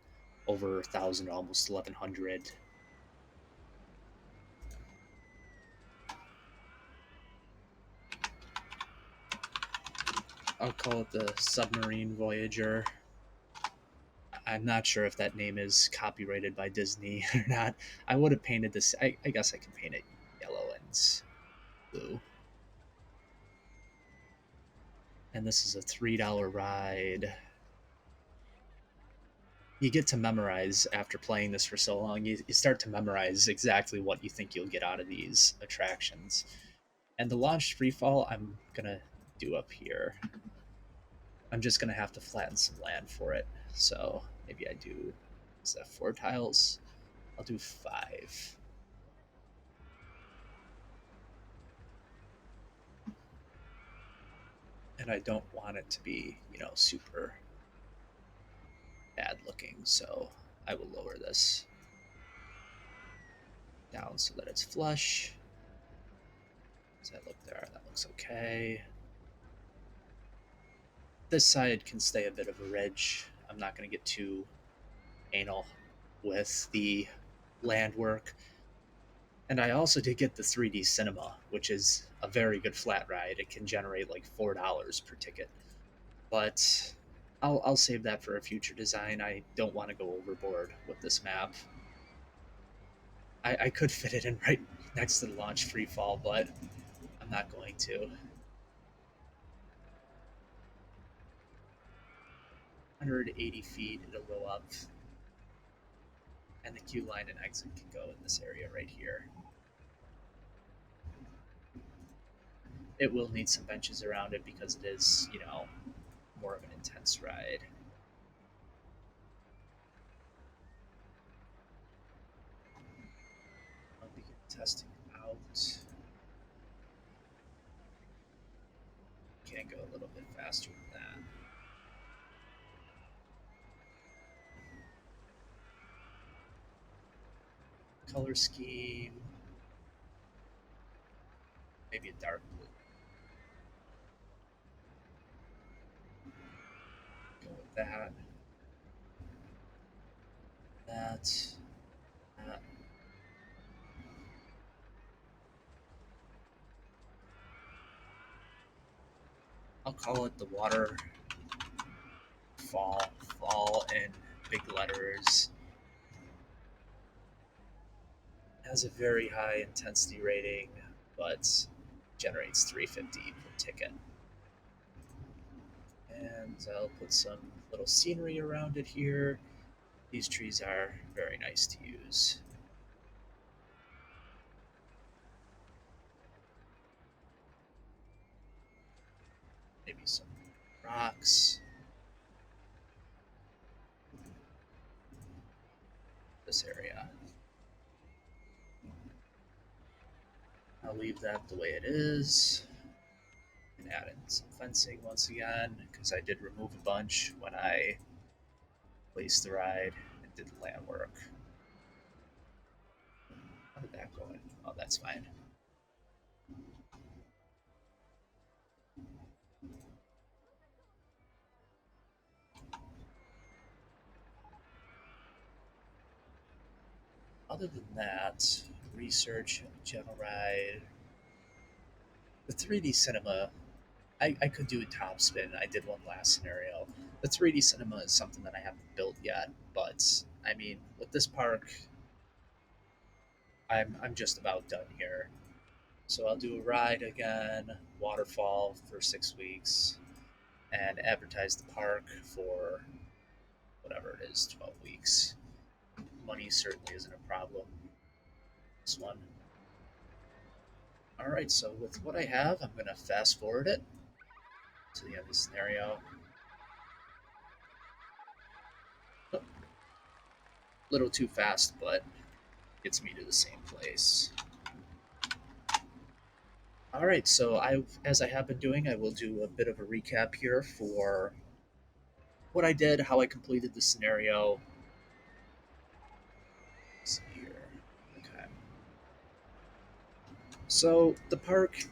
over 1,000, almost 1,100. I'll call it the Submarine Voyager. I'm not sure if that name is copyrighted by Disney or not. I would have painted this. I guess I can paint it yellow and blue. And this is a $3 ride. You get to memorize after playing this for so long. You start to memorize exactly what you think you'll get out of these attractions. And the launch freefall, I'm gonna do up here. I'm just gonna have to flatten some land for it. So maybe I do. Is that 4 tiles? I'll do 5. And I don't want it to be, super bad looking. So I will lower this down so that it's flush. As I look there, that looks okay. This side can stay a bit of a ridge. I'm not going to get too anal with the land work. And I also did get the 3D cinema, which is a very good flat ride. It can generate like $4 per ticket. But I'll save that for a future design. I don't want to go overboard with this map. I could fit it in right next to the launch free fall, but I'm not going to. 180 feet, it'll go up, and the queue line and exit can go in this area right here. It will need some benches around it because it is, more of an intense ride. I'll begin testing out. Can go a little bit faster than that. Color scheme, maybe a dark blue. Go with that. That. That. I'll call it the waterfall in big letters. Has a very high intensity rating, but generates 350 per ticket. And I'll put some little scenery around it here. These trees are very nice to use. Maybe some rocks. This area. I'll leave that the way it is. And add in some fencing once again, because I did remove a bunch when I placed the ride and did the land work. How did that go in? Oh, that's fine. Other than that, research, general ride, the 3D cinema, I could do a top spin. I did one last scenario. The 3D cinema is something that I haven't built yet, but I mean, with this park, I'm just about done here. So I'll do a ride again, waterfall for 6 weeks, and advertise the park for whatever it is, 12 weeks. Money certainly isn't a problem. This one. All right, so with what I have, I'm going to fast forward it to the end of the scenario. A little too fast, but gets me to the same place. All right, so as I have been doing, I will do a bit of a recap here for what I did, how I completed the scenario. Let's see here. Okay. So the park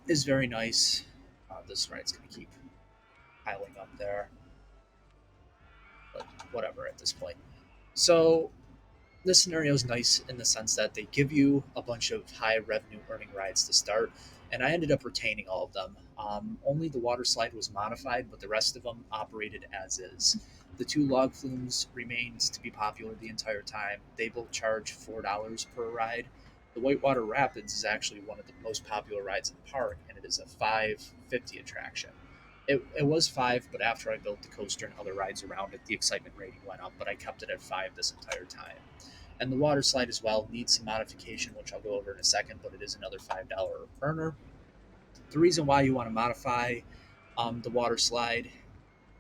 is very nice. This ride's going to keep piling up there, but whatever at this point. So this scenario is nice in the sense that they give you a bunch of high revenue earning rides to start, and I ended up retaining all of them. Only the water slide was modified, but the rest of them operated as is. The two log flumes remained to be popular the entire time. They both charge $4 per ride. The Whitewater Rapids is actually one of the most popular rides in the park, and it is a 550 attraction. It was five, but after I built the coaster and other rides around it, the excitement rating went up, but I kept it at five this entire time. And the water slide as well needs some modification, which I'll go over in a second, but it is another $5 earner. The reason why you want to modify the water slide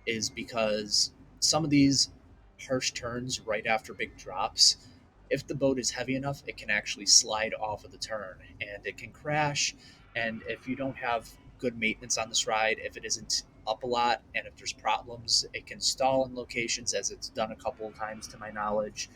is because some of these harsh turns right after big drops, if the boat is heavy enough, it can actually slide off of the turn and it can crash. And if you don't have good maintenance on this ride, if it isn't up a lot and if there's problems, it can stall in locations, as it's done a couple of times to my knowledge.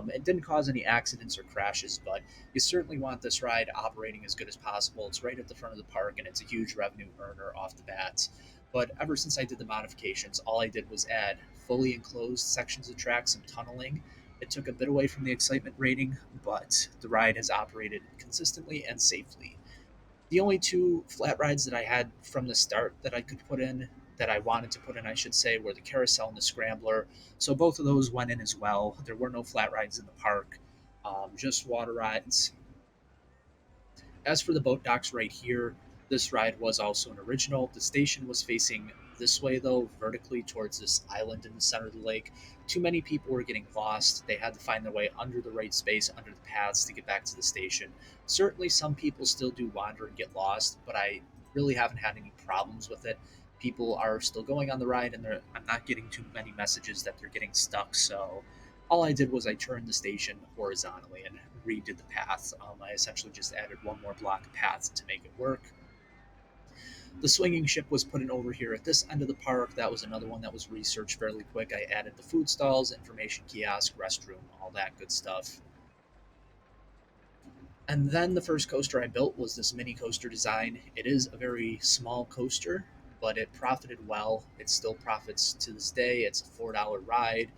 It didn't cause any accidents or crashes, but you certainly want this ride operating as good as possible. It's right at the front of the park and it's a huge revenue earner off the bat. But ever since I did the modifications, all I did was add fully enclosed sections of track, some tunneling. It took a bit away from the excitement rating, but the ride has operated consistently and safely. The only two flat rides that I had from the start that I could put in, that I wanted to put in, I should say, were the carousel and the scrambler. So both of those went in as well. There were no flat rides in the park, just water rides. As for the boat docks right here, this ride was also an original. The station was facing this way, though, vertically towards this island in the center of the lake. Too many people were getting lost. They had to find their way under the right space, under the paths to get back to the station. Certainly, some people still do wander and get lost, but I really haven't had any problems with it. People are still going on the ride, and I'm not getting too many messages that they're getting stuck. So all I did was I turned the station horizontally and redid the path. I essentially just added one more block of paths to make it work. The swinging ship was put in over here at this end of the park. That was another one that was researched fairly quick. I added the food stalls, information kiosk, restroom, all that good stuff. And then the first coaster I built was this mini coaster design. It is a very small coaster, but it profited well. It still profits to this day. It's a $4 ride.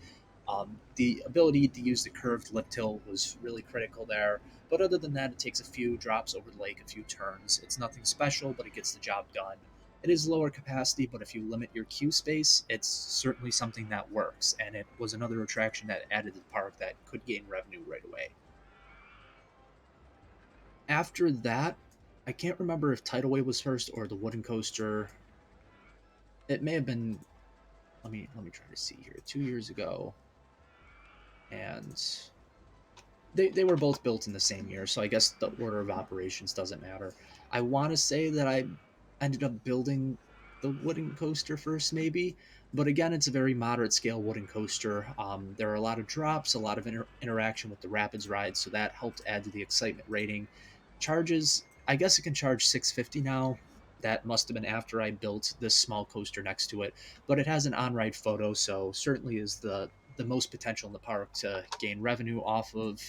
The ability to use the curved lift hill was really critical there. But other than that, it takes a few drops over the lake, a few turns. It's nothing special, but it gets the job done. It is lower capacity, but if you limit your queue space, it's certainly something that works. And it was another attraction that added to the park that could gain revenue right away. After that, I can't remember if Tidal Wave was first or the wooden coaster. It may have been. Let me try to see here. 2 years ago, and they were both built in the same year, so I guess the order of operations doesn't matter. I want to say that I ended up building the wooden coaster first, maybe, but again, it's a very moderate scale wooden coaster. There are a lot of drops, a lot of interaction with the rapids ride, so that helped add to the excitement rating. Charges, I guess it can charge 650 now. That must have been after I built this small coaster next to it, but it has an on-ride photo, so certainly is the most potential in the park to gain revenue off of.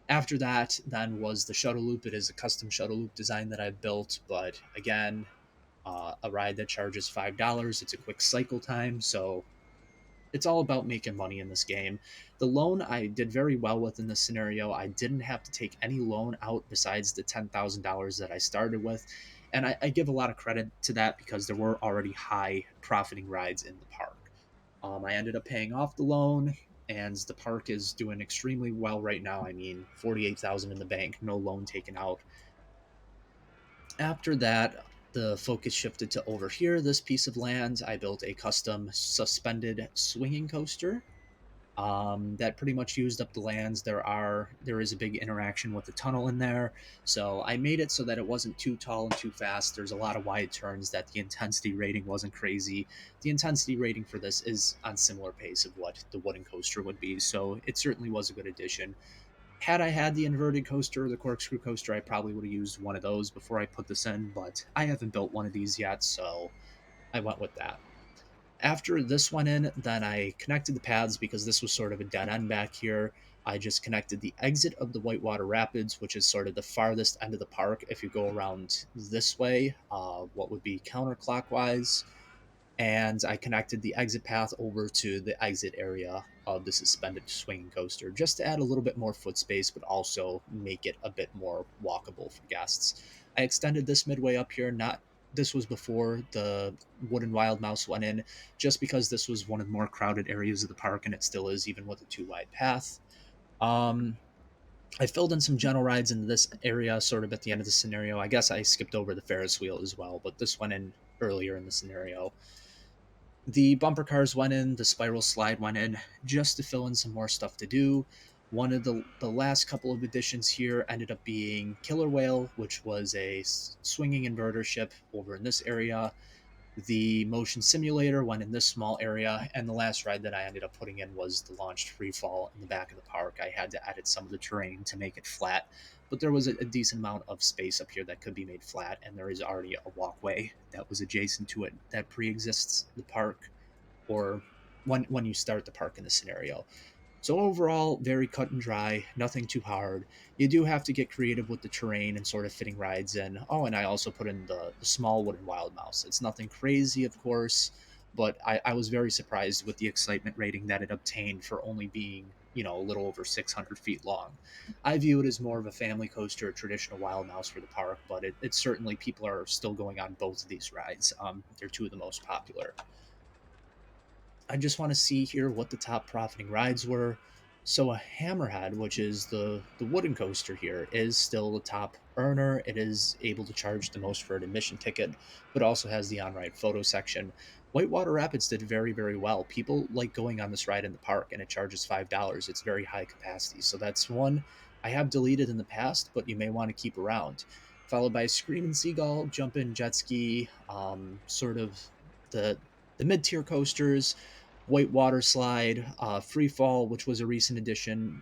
After that, then was the shuttle loop. It is a custom shuttle loop design that I've built, but again, a ride that charges $5. It's a quick cycle time, so it's all about making money in this game. The loan I did very well with in this scenario. I didn't have to take any loan out besides the $10,000 that I started with. And I give a lot of credit to that because there were already high profiting rides in the park. I ended up paying off the loan, and the park is doing extremely well right now. I mean, 48,000 in the bank, no loan taken out. After that, the focus shifted to over here, this piece of land. I built a custom suspended swinging coaster that pretty much used up the lands. There is a big interaction with the tunnel in there, so I made it so that it wasn't too tall and too fast. There's a lot of wide turns, that the intensity rating wasn't crazy. The intensity rating for this is on similar pace of what the wooden coaster would be, so it certainly was a good addition. Had I had the inverted coaster or the corkscrew coaster, I probably would have used one of those before I put this in, but I haven't built one of these yet, so I went with that. After this went in, then I connected the paths because this was sort of a dead end back here. I just connected the exit of the Whitewater Rapids, which is sort of the farthest end of the park. If you go around this way, what would be counterclockwise, and I connected the exit path over to the exit area of the suspended swinging coaster just to add a little bit more foot space, but also make it a bit more walkable for guests. I extended this midway up here. Not This was before the Wooden Wild Mouse went in, just because this was one of the more crowded areas of the park, and it still is, even with a too wide path. Um, I filled in some general rides into this area, sort of at the end of the scenario. I guess I skipped over the Ferris wheel as well, but this went in earlier in the scenario. The bumper cars went in, the spiral slide went in, just to fill in some more stuff to do. One of the last couple of additions here ended up being Killer Whale, which was a swinging inverter ship over in this area. The motion simulator went in this small area, and the last ride that I ended up putting in was the launched free fall in the back of the park. I had to edit some of the terrain to make it flat, but there was a decent amount of space up here that could be made flat, and there is already a walkway that was adjacent to it that pre-exists the park, or when you start the park in the scenario. So overall, very cut and dry, nothing too hard. You do have to get creative with the terrain and sort of fitting rides in. Oh, and I also put in the small wooden wild mouse. It's nothing crazy, of course, but I was very surprised with the excitement rating that it obtained for only being, a little over 600 feet long. I view it as more of a family coaster, a traditional wild mouse for the park, but it's certainly people are still going on both of these rides. They're two of the most popular. I just want to see here what the top profiting rides were. So a Hammerhead, which is the wooden coaster here, is still the top earner. It is able to charge the most for an admission ticket, but also has the on-ride photo section. Whitewater Rapids did very, very well. People like going on this ride in the park, and it charges $5. It's very high capacity, so that's one I have deleted in the past, but you may want to keep around. Followed by Screaming Seagull, Jump In Jet Ski, sort of the mid tier coasters, Whitewater Slide, Free Fall, which was a recent addition.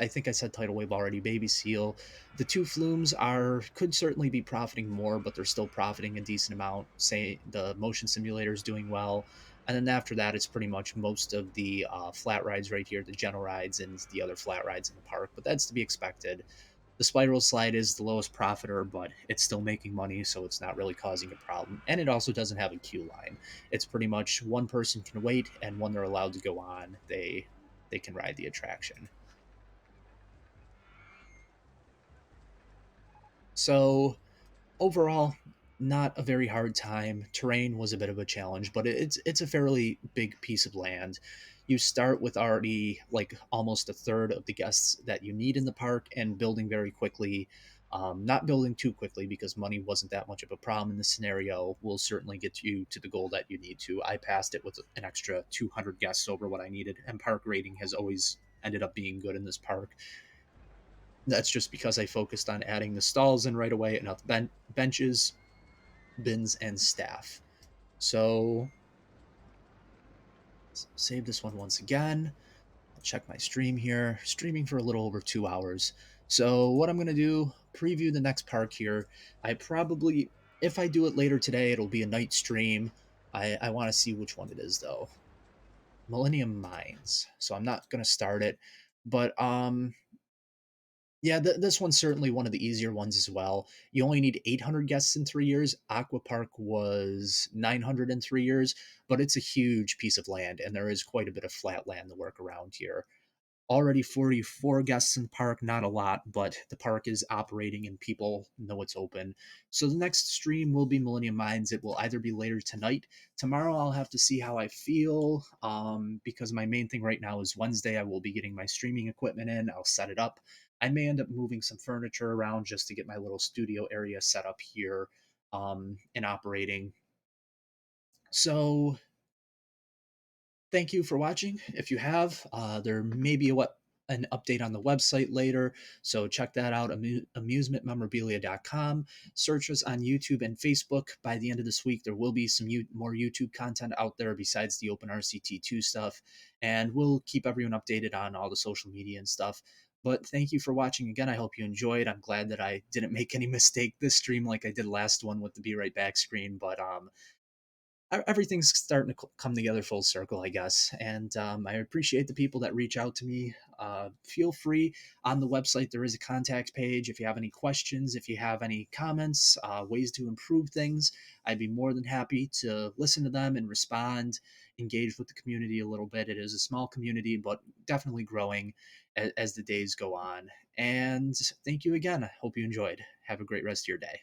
I think I said Tidal Wave already. Baby Seal. The two flumes are could certainly be profiting more, but they're still profiting a decent amount. Say the motion simulator is doing well, and then after that, it's pretty much most of the flat rides right here, the gentle rides and the other flat rides in the park. But that's to be expected. The spiral slide is the lowest profiter, but it's still making money, so it's not really causing a problem. And it also doesn't have a queue line. It's pretty much one person can wait, and when they're allowed to go on, they can ride the attraction. So overall, not a very hard time. Terrain was a bit of a challenge, but it's a fairly big piece of land. You start with already like almost a third of the guests that you need in the park, and building very quickly. Not building too quickly because money wasn't that much of a problem in this scenario. Will certainly get you to the goal that you need to. I passed it with an extra 200 guests over what I needed, and park rating has always ended up being good in this park. That's just because I focused on adding the stalls in right away, enough benches, bins, and staff. So save this one once again. I'll check my stream here. Streaming for a little over 2 hours. So what I'm gonna do, preview the next park here. I probably, if I do it later today, it'll be a night stream. I want to see which one it is though. Millennium Mines. So I'm not gonna start it, but yeah, this one's certainly one of the easier ones as well. You only need 800 guests in 3 years. Aqua Park was 900 in 3 years, but it's a huge piece of land, and there is quite a bit of flat land to work around here. Already 44 guests in the park, not a lot, but the park is operating and people know it's open. So the next stream will be Millennium Mines. It will either be later tonight. Tomorrow I'll have to see how I feel, because my main thing right now is Wednesday. I will be getting my streaming equipment in. I'll set it up. I may end up moving some furniture around just to get my little studio area set up here, and operating. So thank you for watching. If you have, there may be an update on the website later, so check that out. Amusementmemorabilia.com. Search us on YouTube and Facebook. By the end of this week, there will be some more YouTube content out there besides the OpenRCT2 stuff, and we'll keep everyone updated on all the social media and stuff. But thank you for watching again. I hope you enjoyed. I'm glad that I didn't make any mistake this stream like I did last one with the Be Right Back screen, but everything's starting to come together full circle, I guess. And I appreciate the people that reach out to me. Feel free on the website. There is a contact page. If you have any questions, if you have any comments, ways to improve things, I'd be more than happy to listen to them and respond, engage with the community a little bit. It is a small community, but definitely growing as the days go on. And thank you again. I hope you enjoyed. Have a great rest of your day.